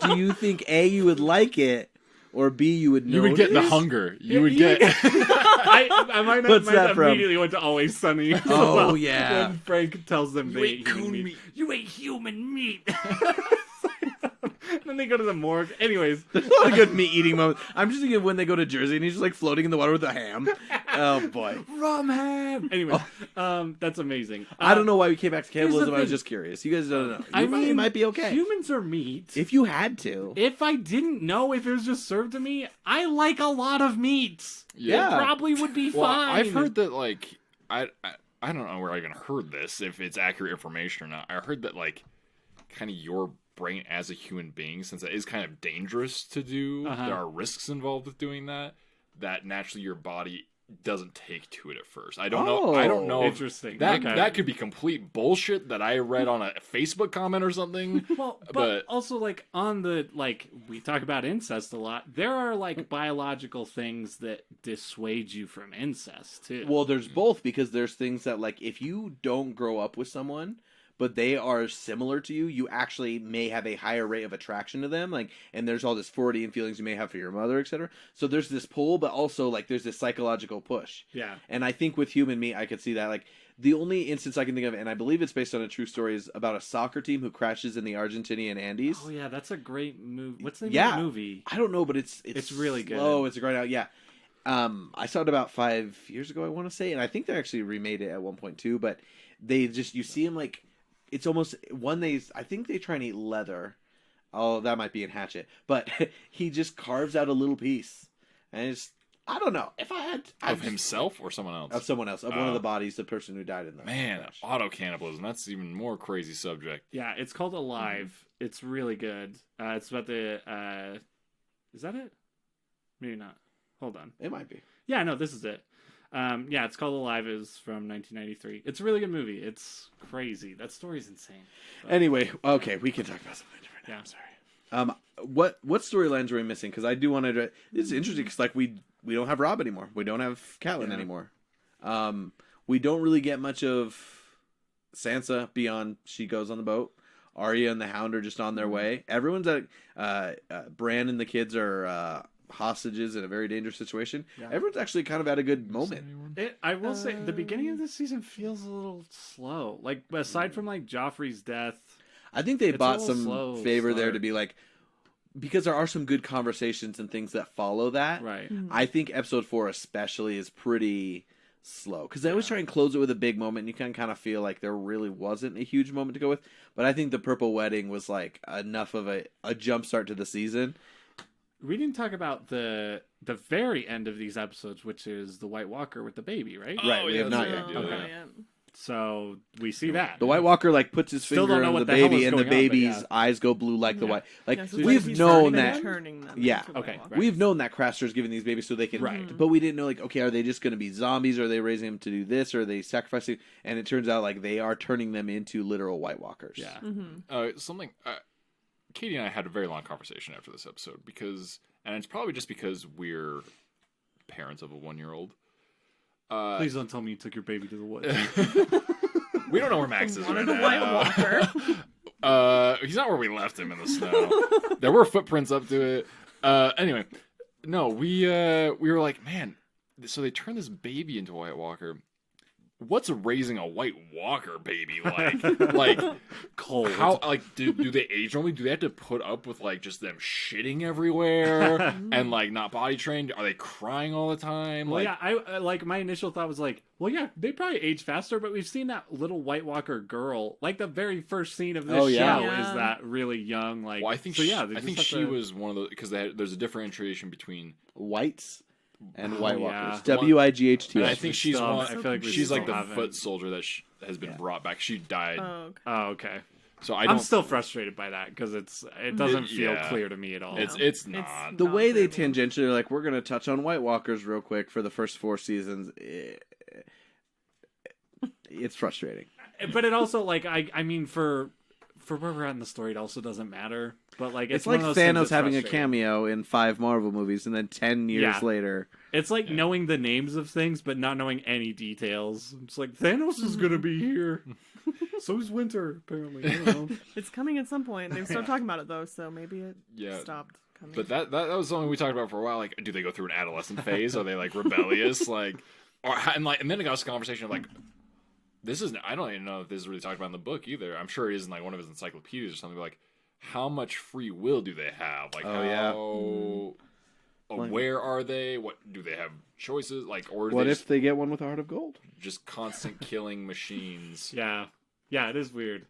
do you think A, you would like it, or B, you would know? You would get the hunger. You would get. I might not. What's might that have from? immediately went to Always Sunny. Oh, yeah. When Frank tells them they ate eat human coon meat. You ate human meat. Then they go to the morgue. Anyways, There's a lot of good meat eating moments. I'm just thinking of when they go to Jersey and he's just like floating in the water with a ham. Oh boy. rum ham. Anyway, that's amazing. I don't know why we came back to here's the cannibalism. I was thing. just curious. You guys don't know. I mean, it might be okay. Humans are meat. If you had to. If I didn't know if it was just served to me, I like a lot of meats. Yeah. It probably would be Well, fine. I've heard that like I don't know where I even heard this, if it's accurate information or not. I heard that like kind of your brain as a human being, since it is kind of dangerous to do, there are risks involved with doing that. That naturally your body doesn't take to it at first. I don't know. I don't know. Interesting. That could be complete bullshit that I read on a Facebook comment or something. Well, but also like on the like we talk about incest a lot. There are like biological things that dissuade you from incest too. Well, there's both, because there's things that like if you don't grow up with someone but they are similar to you, you actually may have a higher rate of attraction to them. Like, and there's all this Freudian feelings you may have for your mother, etc. So there's this pull, but also like there's this psychological push. Yeah. And I think with human meat, I could see that. Like the only instance I can think of, and I believe it's based on a true story, is about a soccer team who crashes in the Argentinian Andes. Oh yeah, that's a great movie. What's the name Yeah. of the movie? I don't know, but it's really good. slow. It's a grind out. Yeah. I saw it about 5 years ago, I want to say, and I think they actually remade it at one point too. But they just you see him like it's almost I think they try and eat leather. Oh, that might be in Hatchet, but he just carves out a little piece, and it's I don't know if I had of himself or someone else of someone else of one of the bodies, the person who died in the crash. Auto cannibalism. That's even more crazy subject. Yeah, it's called Alive. It's really good. It's about the. Is that it? Maybe not. Hold on. It might be. Yeah, no, this is it. Yeah, it's called Alive. Is from 1993. It's a really good movie. It's crazy. That story's insane. But... Anyway, okay, we can talk about something different now. Yeah, I'm sorry. What storylines are we missing? Because I do want to. It's interesting because like we don't have Rob anymore. We don't have Catelyn anymore. We don't really get much of Sansa beyond she goes on the boat. Arya and the Hound are just on their way. Everyone's at Bran and the kids are hostages in a very dangerous situation. Yeah. Everyone's actually kind of at a good moment. I will say the beginning of this season feels a little slow. Like aside from like Joffrey's death, I think they bought some favor there to be like because there are some good conversations and things that follow that. Right. I think episode 4 especially is pretty slow because they always try and close it with a big moment and you can kind of feel like there really wasn't a huge moment to go with, but I think the Purple Wedding was like enough of a jump start to the season. We didn't talk about the very end of these episodes, which is the White Walker with the baby, right? Right, we have not yet. Okay. So we see that. The White Walker like puts his finger on the baby and the baby's eyes go blue like the white. Like so we've known that. Yeah. Okay. Right. We've known that Craster's giving these babies so they can. Right. But we didn't know like okay, are they just going to be zombies? Or are they raising them to do this? Or are they sacrificing? And it turns out like they are turning them into literal White Walkers. Yeah. Something. Katie and I had a very long conversation after this episode because, and it's probably just because we're parents of a 1-year-old. Please don't tell me you took your baby to the woods. We don't know where Max is right the now. White Walker. He's not where we left him in the snow. There were footprints up to it. Anyway, no, we were like, man, so they turned this baby into a White Walker. What's raising a White Walker baby like? Like cold. How like do they age normally? Do they have to put up with like just them shitting everywhere and like not potty trained? Are they crying all the time? Well, yeah, I like my initial thought was like, well, yeah, they probably age faster, but we've seen that little White Walker girl. Like the very first scene of this show is that really young. Like, well, I think so, yeah, I think she was one of those because there's a differentiation between whites and White Walkers. Yeah. WIGHT. And I think she's still, one. I feel like she's like the haven't. foot soldier that has been brought back. She died. Oh, okay. So I'm still frustrated by that because it doesn't feel clear to me at all. It's not. The way they tangentially are like, we're going to touch on White Walkers real quick for the first 4 seasons. It's frustrating. But it also, like, I mean, for where we're at in the story, it also doesn't matter. But like, it's like Thanos having a cameo in 5 Marvel movies, and then 10 years later, it's like knowing the names of things but not knowing any details. It's like Thanos is gonna be here. So's Winter, apparently. I don't know. It's coming at some point. They've started talking about it though, so maybe it stopped coming. But that was something we talked about for a while. Like, do they go through an adolescent phase? Are they like rebellious? Like, and then it got this conversation of like. This isn't. I don't even know if this is really talked about in the book either. I'm sure it is in like one of his encyclopedias or something. Like, how much free will do they have? Like, where are they? What do they have choices? Like, or what if they get one with a heart of gold? Just constant killing machines. Yeah, it is weird.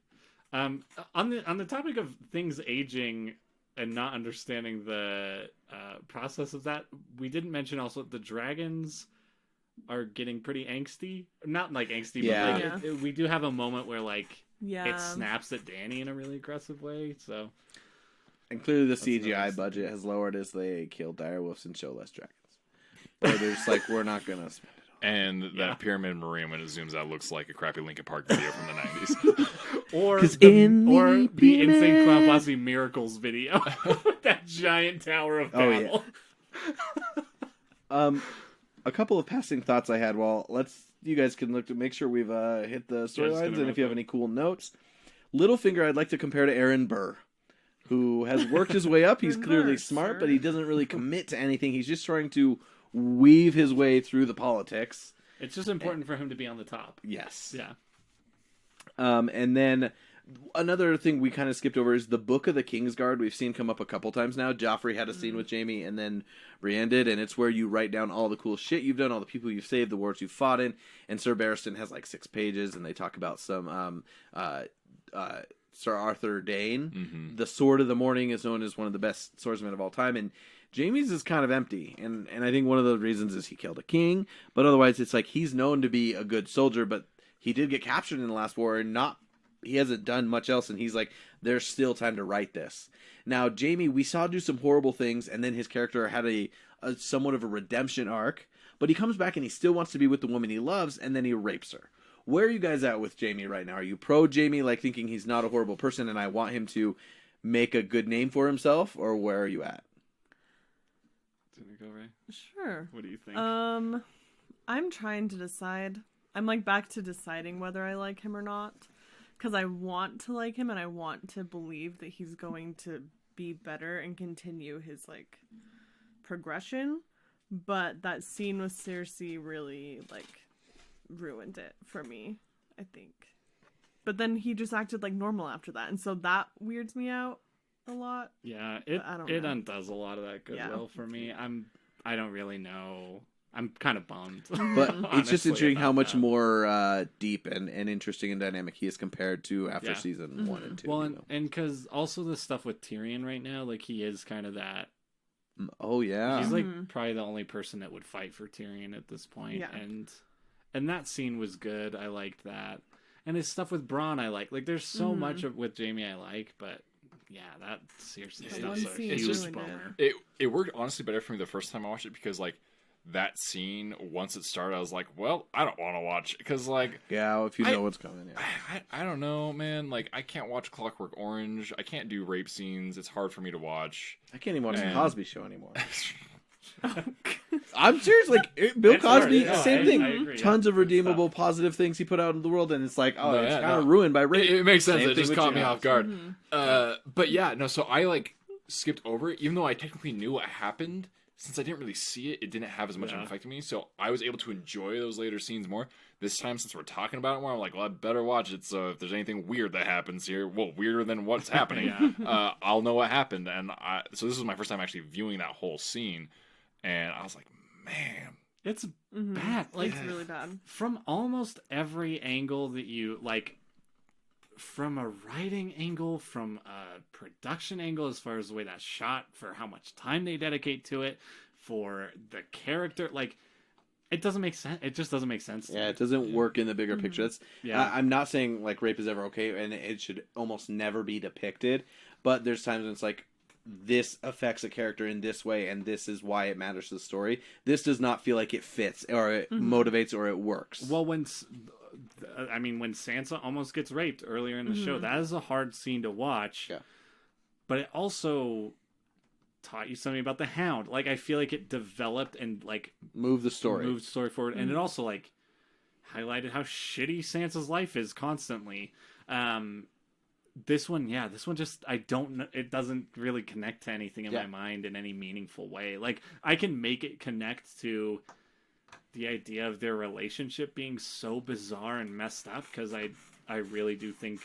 On the topic of things aging and not understanding the process of that, we didn't mention also the dragons are getting pretty angsty. Not like angsty, but like we do have a moment where like it snaps at Dany in a really aggressive way. So, and clearly the CGI budget has lowered as they kill direwolves and show less dragons. Or they're just like, we're not gonna spend it all. And that pyramid marine when it zooms out looks like a crappy Linkin Park video from the 90s. or the Insane Clown Posse Miracles video. That giant tower of Babel. A couple of passing thoughts I had. Well, you guys can look to make sure we've hit the storylines, and if you have any cool notes. Littlefinger, I'd like to compare to Aaron Burr, who has worked his way up. He's clearly smart, but he doesn't really commit to anything. He's just trying to weave his way through the politics. It's just important for him to be on the top. Yes. Yeah. And then another thing we kind of skipped over is the Book of the Kingsguard. We've seen come up a couple times now. Joffrey had a scene with Jaime, and then Brienne did, and it's where you write down all the cool shit you've done, all the people you've saved, the wars you've fought in. And Sir Barristan has like 6 pages, and they talk about some Sir Arthur Dane. The Sword of the Morning is known as one of the best swordsmen of all time, and Jaime's is kind of empty, and I think one of the reasons is he killed a king, but otherwise it's like he's known to be a good soldier, but he did get captured in the last war, and he hasn't done much else, and he's like, there's still time to write this. Now, Jaime, we saw do some horrible things, and then his character had a somewhat of a redemption arc, but he comes back and he still wants to be with the woman he loves, and then he rapes her. Where are you guys at with Jaime right now? Are you pro Jaime, like thinking he's not a horrible person, and I want him to make a good name for himself, or where are you at? Did we go, Ray? Sure. What do you think? I'm trying to decide. I'm like back to deciding whether I like him or not. Because I want to like him and I want to believe that he's going to be better and continue his like progression. But that scene with Cersei really like ruined it for me, I think. But then he just acted like normal after that. And so that weirds me out a lot. Yeah, it undoes a lot of that goodwill for me. I don't really know. I'm kind of bummed. But it's just intriguing how much more deep and interesting and dynamic he is compared to after season 1 and 2. Well, and because also the stuff with Tyrion right now, like he is kind of that. Oh yeah, he's like probably the only person that would fight for Tyrion at this point. Yeah. And that scene was good. I liked that, and his stuff with Bronn I like. Like there's so much with Jaime I like, but yeah, that seriously stuff's a huge bummer. It worked honestly better for me the first time I watched it because like. That scene, once it started, I was like, well, I don't want to watch it. Because, like... Yeah, if you know what's coming, yeah. I don't know, man. Like, I can't watch Clockwork Orange. I can't do rape scenes. It's hard for me to watch. I can't even watch the Cosby Show anymore. I'm serious. Like, Bill Cosby, same thing. I agree, Tons of redeemable, positive things he put out in the world, and it's like, it's kind of ruined by rape. It makes sense. It just caught me off guard. But yeah, no, so I, like, skipped over it, even though I technically knew what happened. Since I didn't really see it, it didn't have as much of an effect on me, so I was able to enjoy those later scenes more. This time, since we're talking about it more, I'm like, well, I better watch it, so if there's anything weird that happens here, well, weirder than what's happening, I'll know what happened. And so this was my first time actually viewing that whole scene, and I was like, man. It's bad. Like, it's really bad. From almost every angle that you, like, from a writing angle, from a production angle, as far as the way that's shot, for how much time they dedicate to it, for the character, like, it doesn't make sense. It just doesn't make sense. Yeah, it doesn't work in the bigger picture. That's, I'm not saying, like, rape is ever okay, and it should almost never be depicted, but there's times when it's like, this affects a character in this way, and this is why it matters to the story. This does not feel like it fits, or it motivates, or it works. Well, when Sansa almost gets raped earlier in the show, that is a hard scene to watch. Yeah. But it also taught you something about the Hound. Like, I feel like it developed and, like... moved the story forward. And it also, like, highlighted how shitty Sansa's life is constantly. This one just, I don't know, it doesn't really connect to anything in my mind in any meaningful way. Like, I can make it connect to the idea of their relationship being so bizarre and messed up, because I really do think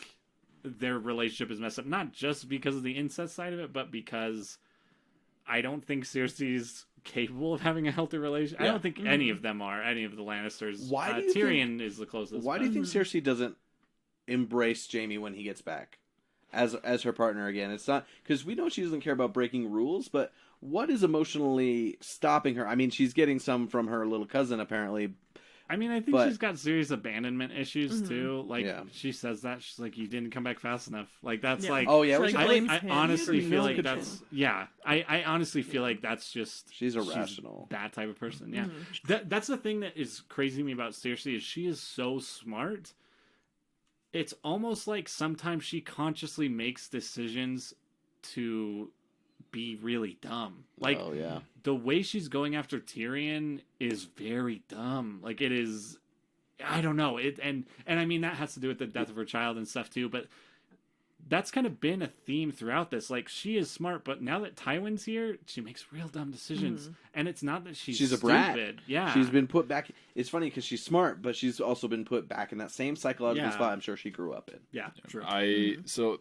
their relationship is messed up, not just because of the incest side of it, but because I don't think Cersei's capable of having a healthy relationship. I don't think any of them are, any of the Lannisters. Why do Tyrion is the closest. Why do you think Cersei doesn't embrace Jaime when he gets back as her partner again? It's not, because we know she doesn't care about breaking rules, but what is emotionally stopping her? I mean, she's getting some from her little cousin, apparently. I mean, I think she's got serious abandonment issues, too. Like, she says that. She's like, you didn't come back fast enough. Like, that's like... Oh, yeah. I honestly feel like that's... Yeah. I honestly feel like that's just... She's irrational. That type of person, yeah. That's the thing that is crazy to me about Cersei, is she is so smart. It's almost like sometimes she consciously makes decisions to be really dumb. Like, the way she's going after Tyrion is very dumb. Like, it is, I don't know. And I mean, that has to do with the death of her child and stuff too, but that's kind of been a theme throughout this. Like, she is smart, but now that Tywin's here, she makes real dumb decisions. And it's not that she's a brat. stupid. Yeah. She's been put back. It's funny because she's smart, but she's also been put back in that same psychological Yeah. spot I'm sure she grew up in. Yeah, true. So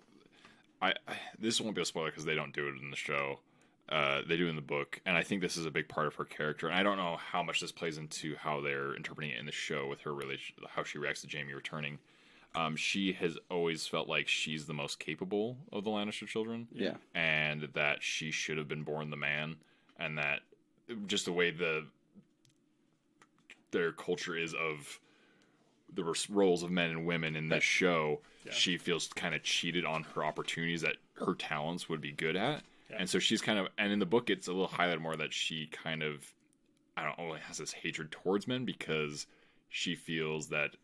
I this won't be a spoiler because they don't do it in the show. They do in the book, and I think this is a big part of her character. And I don't know how much this plays into how they're interpreting it in the show with her relation, how she reacts to Jaime returning. She has always felt like she's the most capable of the Lannister children. Yeah. And that she should have been born the man, and that just the way their culture is of the roles of men and women in this show, she feels kind of cheated on her opportunities that her talents would be good at. Yeah. And so she's kind of, and in the book it's a little highlighted more that she kind of, I don't know, has this hatred towards men because she feels that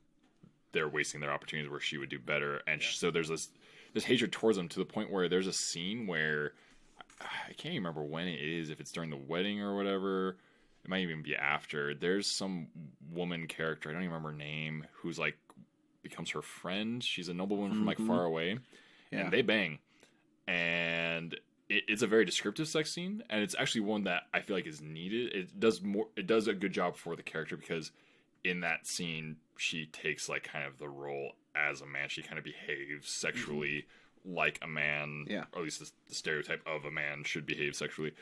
they're wasting their opportunities where she would do better. And so there's this hatred towards them to the point where there's a scene where I can't even remember when it is, if it's during the wedding or whatever. It might even be after. There's some woman character, I don't even remember her name, who's like becomes her friend. She's a noblewoman from like far away, and they bang. And it's a very descriptive sex scene, and it's actually one that I feel like is needed. It does a good job for the character because in that scene she takes like kind of the role as a man. She kind of behaves sexually like a man, or at least the stereotype of a man should behave sexually.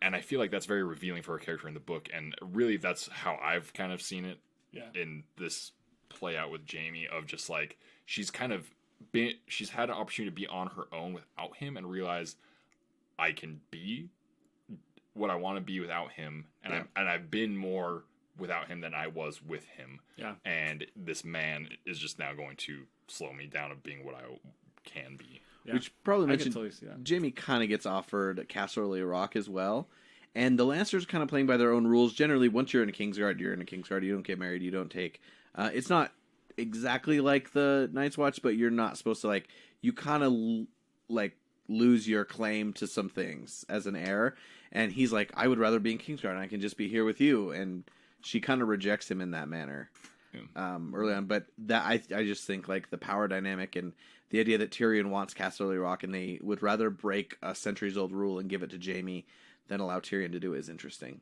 And I feel like that's very revealing for her character in the book, and really that's how I've kind of seen it in this play out with Jaime, of just like she's had an opportunity to be on her own without him and realize I can be what I want to be without him, and I've been more without him than I was with him. Yeah. And this man is just now going to slow me down of being what I can be. Yeah. Which probably mentioned Jaime kind of gets offered Castle Rock as well. And the Lancers are kind of playing by their own rules. Generally, once you're in a Kingsguard, you're in a Kingsguard. You don't get married. You don't take... it's not exactly like the Night's Watch, but you're not supposed to, like... You kind of, like, lose your claim to some things as an heir. And he's like, I would rather be in Kingsguard, and I can just be here with you. And she kind of rejects him in that manner early on. But that I just think, like, the power dynamic and the idea that Tyrion wants Casterly Rock and they would rather break a centuries-old rule and give it to Jaime than allow Tyrion to do it is interesting.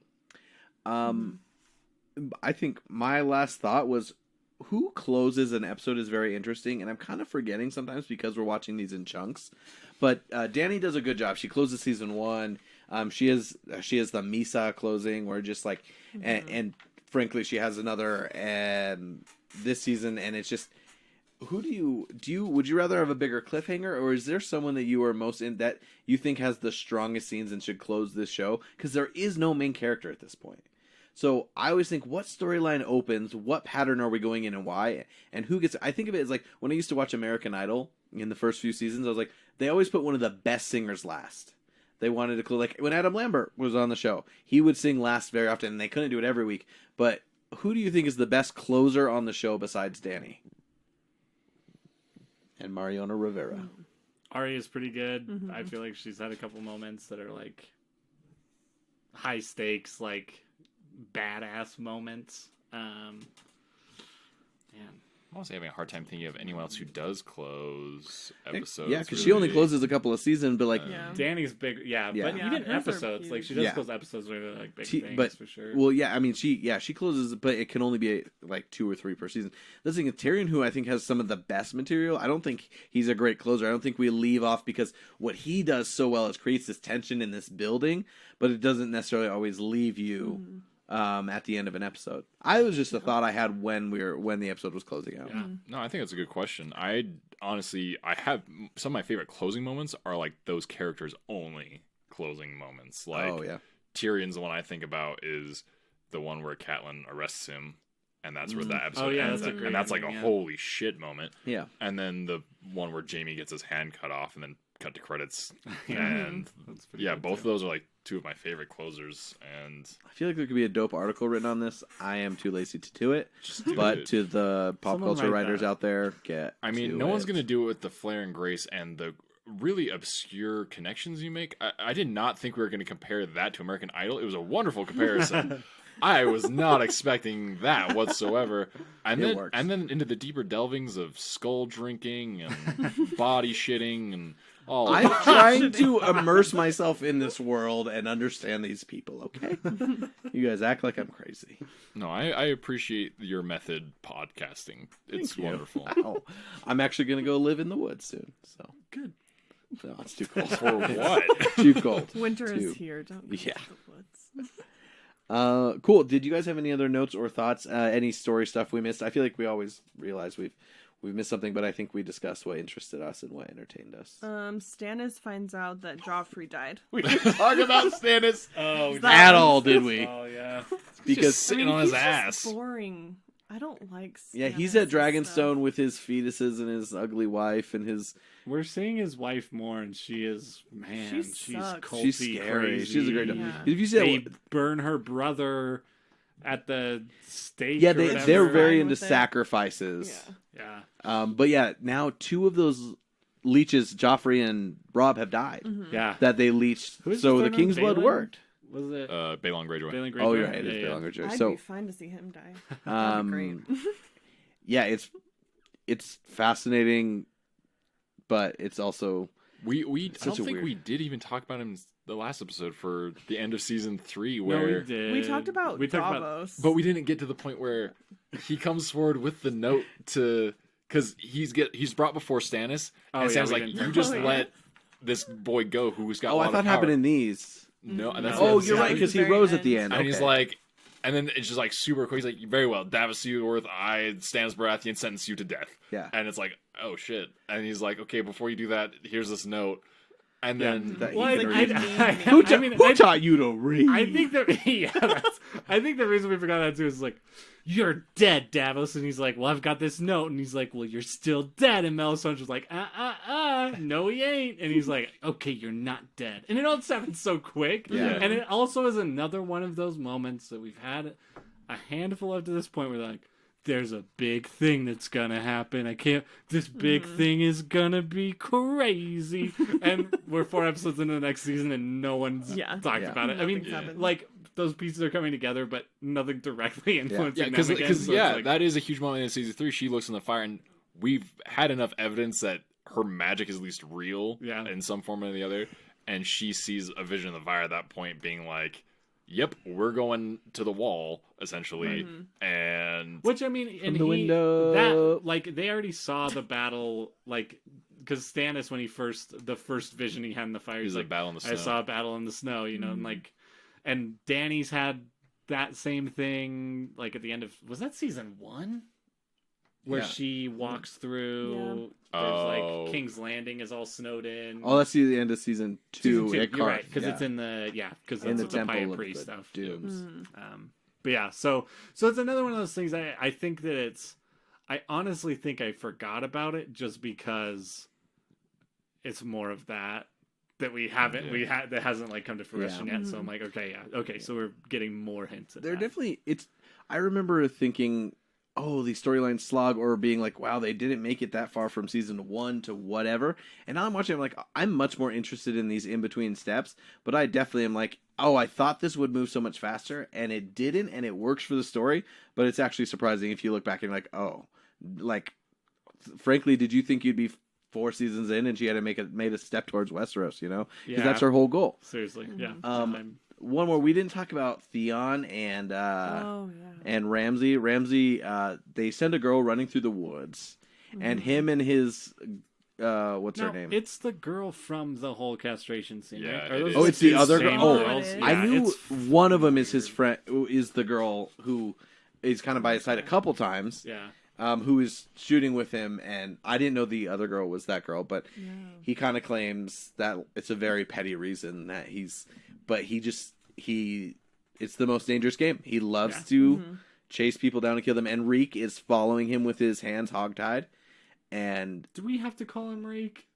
I think my last thought was who closes an episode is very interesting, and I'm kind of forgetting sometimes because we're watching these in chunks. But Dany does a good job. She closes season 1. She has the Misa closing, where just like, and frankly, she has another this season, and it's just, who would you rather have a bigger cliffhanger, or is there someone that you are most in that you think has the strongest scenes and should close this show? Because there is no main character at this point. So I always think, what storyline opens, what pattern are we going in, and why, and who gets... I think of it as like, when I used to watch American Idol in the first few seasons, I was like, they always put one of the best singers last. They wanted to... Like, when Adam Lambert was on the show, he would sing last very often, and they couldn't do it every week. But who do you think is the best closer on the show besides Dany? And Mariona Rivera. Arya is pretty good. I feel like she's had a couple moments that are like high stakes, like badass moments. Man, I'm also having a hard time thinking of anyone else who does close episodes. Yeah, because she only closes a couple of seasons, but like Danny's big, but even episodes, like she does close episodes where they're like big things for sure. Well, I mean, she closes, but it can only be like 2 or 3 per season. The thing is, Tyrion, who I think has some of the best material, I don't think he's a great closer. I don't think we leave off, because what he does so well is creates this tension in this building, but it doesn't necessarily always leave you. At the end of an episode. I was just a thought I had when the episode was closing out. Yeah. No, I think that's a good question. I have some of my favorite closing moments are like those characters only closing moments. Like Tyrion's the one I think about is the one where Catelyn arrests him, and that's where that episode ends. And that's like a holy shit moment. Yeah. And then the one where Jaime gets his hand cut off and then cut to credits. And both of those are like 2 of my favorite closers, and I feel like there could be a dope article written on this. I am too lazy to do it, but to the pop culture writers out there, no one's gonna do it with the flair and grace and the really obscure connections you make. I did not think we were going to compare that to American Idol. It was a wonderful comparison. I was not expecting that whatsoever. And It works. then into the deeper delvings of skull drinking and body shitting and all. I'm trying to immerse myself in this world and understand these people, okay? You guys act like I'm crazy. No, I appreciate your method podcasting. It's Thank you. wonderful. Wow. I'm actually going to go live in the woods soon. So Good. no, it's too cold. For what? Too cold. Winter is Too. here. Don't go Yeah. to the woods. Cool. Did you guys have any other notes or thoughts? Any story stuff we missed? I feel like we always realize we've missed something, but I think we discussed what interested us and what entertained us. Stannis finds out that Joffrey died. We didn't talk about Stannis Oh, At all, did we? Oh yeah. Because just sitting on his he's ass. just boring. I don't like Stannis. yeah, he's at and Dragonstone stuff. with his fetuses and his ugly wife and his. We're seeing his wife more, and she is She she's sucks. culty, She's scary. crazy. She's a great. Yeah. If you see They that, burn her brother at the stake. yeah, or they're whatever. very Fine into with it. sacrifices. Yeah. Yeah, But yeah, now 2 of those leeches, Joffrey and Robb, have died. Mm-hmm. yeah. That they leached, Who's so the the third King's one? blood Balin? worked. Was it Balon Greyjoy. Balin Greyjoy? Oh, you're right. It Yeah, is yeah. Balon Greyjoy. I'd So be fine to see him die. That'd be great. yeah, it's fascinating, but it's also I don't such a think weird- we did even talk about him in the last episode for the end of season 3 No, where we did. We talked about Davos. Davos. but we didn't get to the point where he comes forward with the note to because he's brought before Stannis Oh, and yeah, Stannis we like didn't you talk just about let this boy go who's got a Oh, lot I of thought it power. happened in these. No, and that's No. Oh, what you're I'm right, saying. because he Very rose at the end. end. And he's Okay. like, and then it's just like super quick. He's like, very well, Davos Seaworth, I, Stannis Baratheon, sentence you to death. Yeah. And it's like, oh shit. And he's like, okay, before you do that, here's this note. And Yeah. then That Well, he I, can I, read. I, I mean, Who I, taught you to read? I think I think the reason we forgot that too is like, you're dead, Davos, and he's like, well, I've got this note, and he's like, well, you're still dead, and Melisandre's just like, no, he ain't, and he's like, okay, you're not dead, and it all just happens so quick, Yeah. and it also is another one of those moments that we've had a handful of to this point where like, there's a big thing that's gonna happen. This big thing is gonna be crazy. And we're 4 episodes into the next season and no one's talked Yeah. about it. I mean, Nothing's happened. like, those pieces are coming together, but nothing directly influencing yeah, them again. because So it's like, that is a huge moment in season 3. She looks in the fire, and we've had enough evidence that her magic is at least real in some form or the other. And she sees a vision of the fire at that point, being like, "Yep, we're going to the wall." Essentially, and which I mean, and the window. that like they already saw the battle, like because Stannis when the first vision he had in the fire, he's He's a like, battle in the I snow. saw a battle in the snow, you know, and like, and Dany's had that same thing, like at the end of was that season 1, where Yeah. she walks through. There's Oh. like King's Landing is all snowed in. Oh, that's the end of season 2. Season 2, at you're right, Karth, because yeah. it's in the because in that's the the temple Pyre of Priest the stuff. Dooms. But yeah, so it's another one of those things. I think that I honestly think I forgot about it just because it's more of that we haven't that hasn't like come to fruition yet. So I'm like, okay, so we're getting more hints at They're that. definitely I remember thinking, oh, these storylines slog, or being like, wow, they didn't make it that far from season 1 to whatever. And now I'm watching, I'm like, I'm much more interested in these in between steps. But I definitely am like, oh, I thought this would move so much faster, and it didn't, and it works for the story. But it's actually surprising if you look back and you're like, oh, like, frankly, did you think you'd be 4 seasons in and she had to made a step towards Westeros? You know, because that's her whole goal. Seriously, yeah. One more, we didn't talk about Theon and and Ramsay. Ramsay, they send a girl running through the woods, and him and his what's her name? It's the girl from the whole castration scene. Yeah, right? it is. Oh, it's the other same girl. Oh, girls? I Yeah, knew it's one of them is his friend. Is the girl who is kind of by his side a couple times. Yeah. Who is shooting with him, and I didn't know the other girl was that girl, but he kind of claims that it's a very petty reason that it's the most dangerous game. He loves to chase people down and kill them, and Reek is following him with his hands hogtied. And do we have to call him Reek?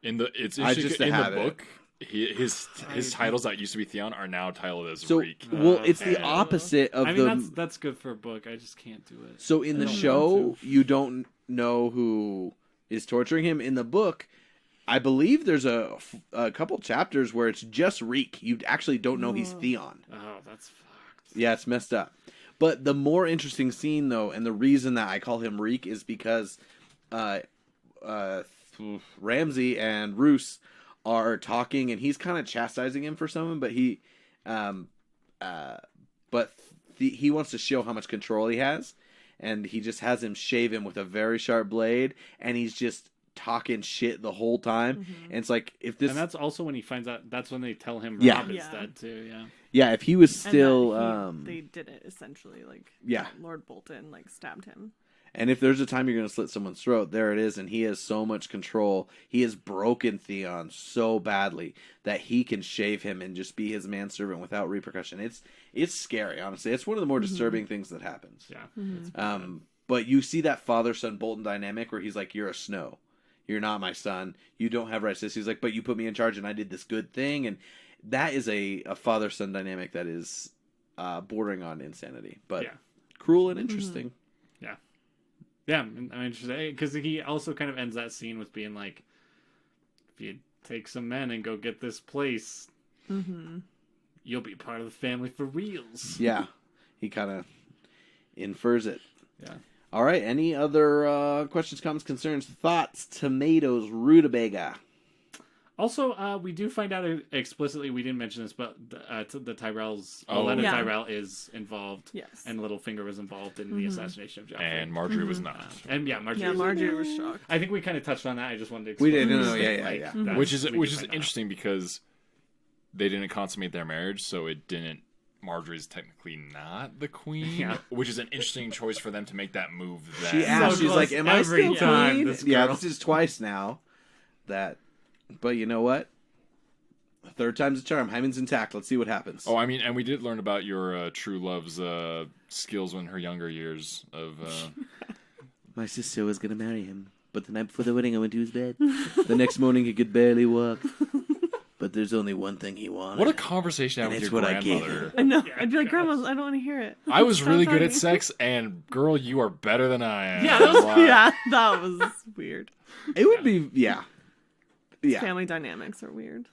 It's I just in have the it. book. His titles that used to be Theon are now titled as so, Reek. well, it's the Okay. opposite of I mean, the. that's good for a book. I just can't do it. So in the don't show, want you don't know who is torturing him. In the book, I believe there's a couple chapters where it's just Reek. You actually don't know he's Theon. Oh, that's fucked. Yeah, it's messed up. But the more interesting scene, though, and the reason that I call him Reek is because Ramsey and Roose are talking, and he's kind of chastising him for something, but he wants to show how much control he has, and he just has him shave him with a very sharp blade, and he's just talking shit the whole time. And it's like, if this... And that's also when he finds out, that's when they tell him Yeah. Rob is dead, too, yeah. Yeah, if he was And still... that they did it, essentially. Like, Yeah. Lord Bolton, like, stabbed him. And if there's a time you're going to slit someone's throat, there it is, and he has so much control. He has broken Theon so badly that he can shave him and just be his manservant without repercussion. It's scary, honestly. It's one of the more disturbing things that happens. Yeah. But you see that father-son Bolton dynamic where he's like, you're a Snow. You're not my son. You don't have rights to this. He's like, but you put me in charge and I did this good thing. And that is a father-son dynamic that is bordering on insanity. But cruel and interesting. Yeah. Yeah, I mean, because he also kind of ends that scene with being like, if you take some men and go get this place, you'll be part of the family for reals. Yeah, he kind of infers it. Yeah. All right, any other questions, comments, concerns, thoughts, tomatoes, rutabaga? Also, we do find out explicitly, we didn't mention this, but the Tyrells, Olenna Tyrell is involved. Yes. And Littlefinger was involved in the assassination of Joffrey. And Marjorie was not. And Marjorie was Marjorie was shocked. I think we kind of touched on that. I just wanted to We explain. did, yeah. Which is interesting because they didn't consummate their marriage, so it didn't. Marjorie's technically not the queen, which is an interesting choice for them to make that move. She asked, she's like, "Am I still queen?" This is twice now. But you know what? Third time's a charm. Hymen's intact. Let's see what happens. Oh, I mean, and we did learn about your true love's skills in her younger years. My sister was gonna marry him, but the night before the wedding, I went to his bed. The next morning, he could barely walk. But there's only one thing he wanted. What a conversation to have with your grandmother. I know. I'd be like, Grandma, I don't want to hear it. I was really good at sex, and girl, you are better than I am. Yeah, that was weird. It would be, yeah. Family dynamics are weird.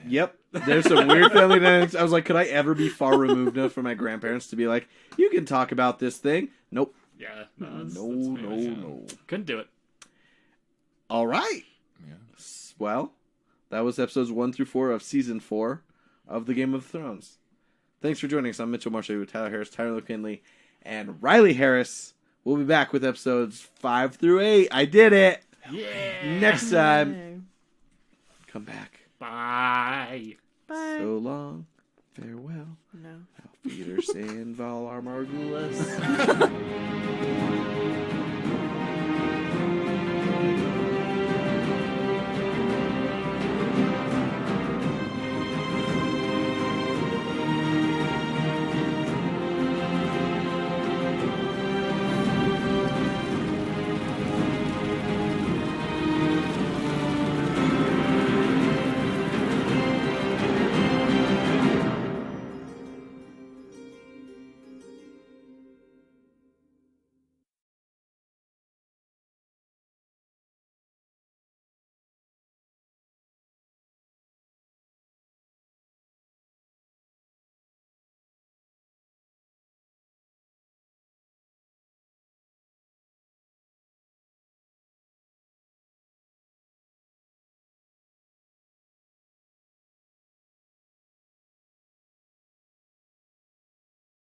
Yep. There's some weird family dynamics. I was like, could I ever be far removed enough from my grandparents to be like, you can talk about this thing? Nope. Yeah. No. Couldn't do it. All right. Yeah. Well, that was episodes 1 through 4 of season 4 of the Game of Thrones. Thanks for joining us. I'm Mitchell Marshall with Tyler Harris, Tyler McKinley, and Riley Harris. We'll be back with episodes 5 through 8. I did it. Yeah. Next time. Come back. Bye. Bye. So long. Farewell. No. Auf Wiedersehen, Valar Morghulis.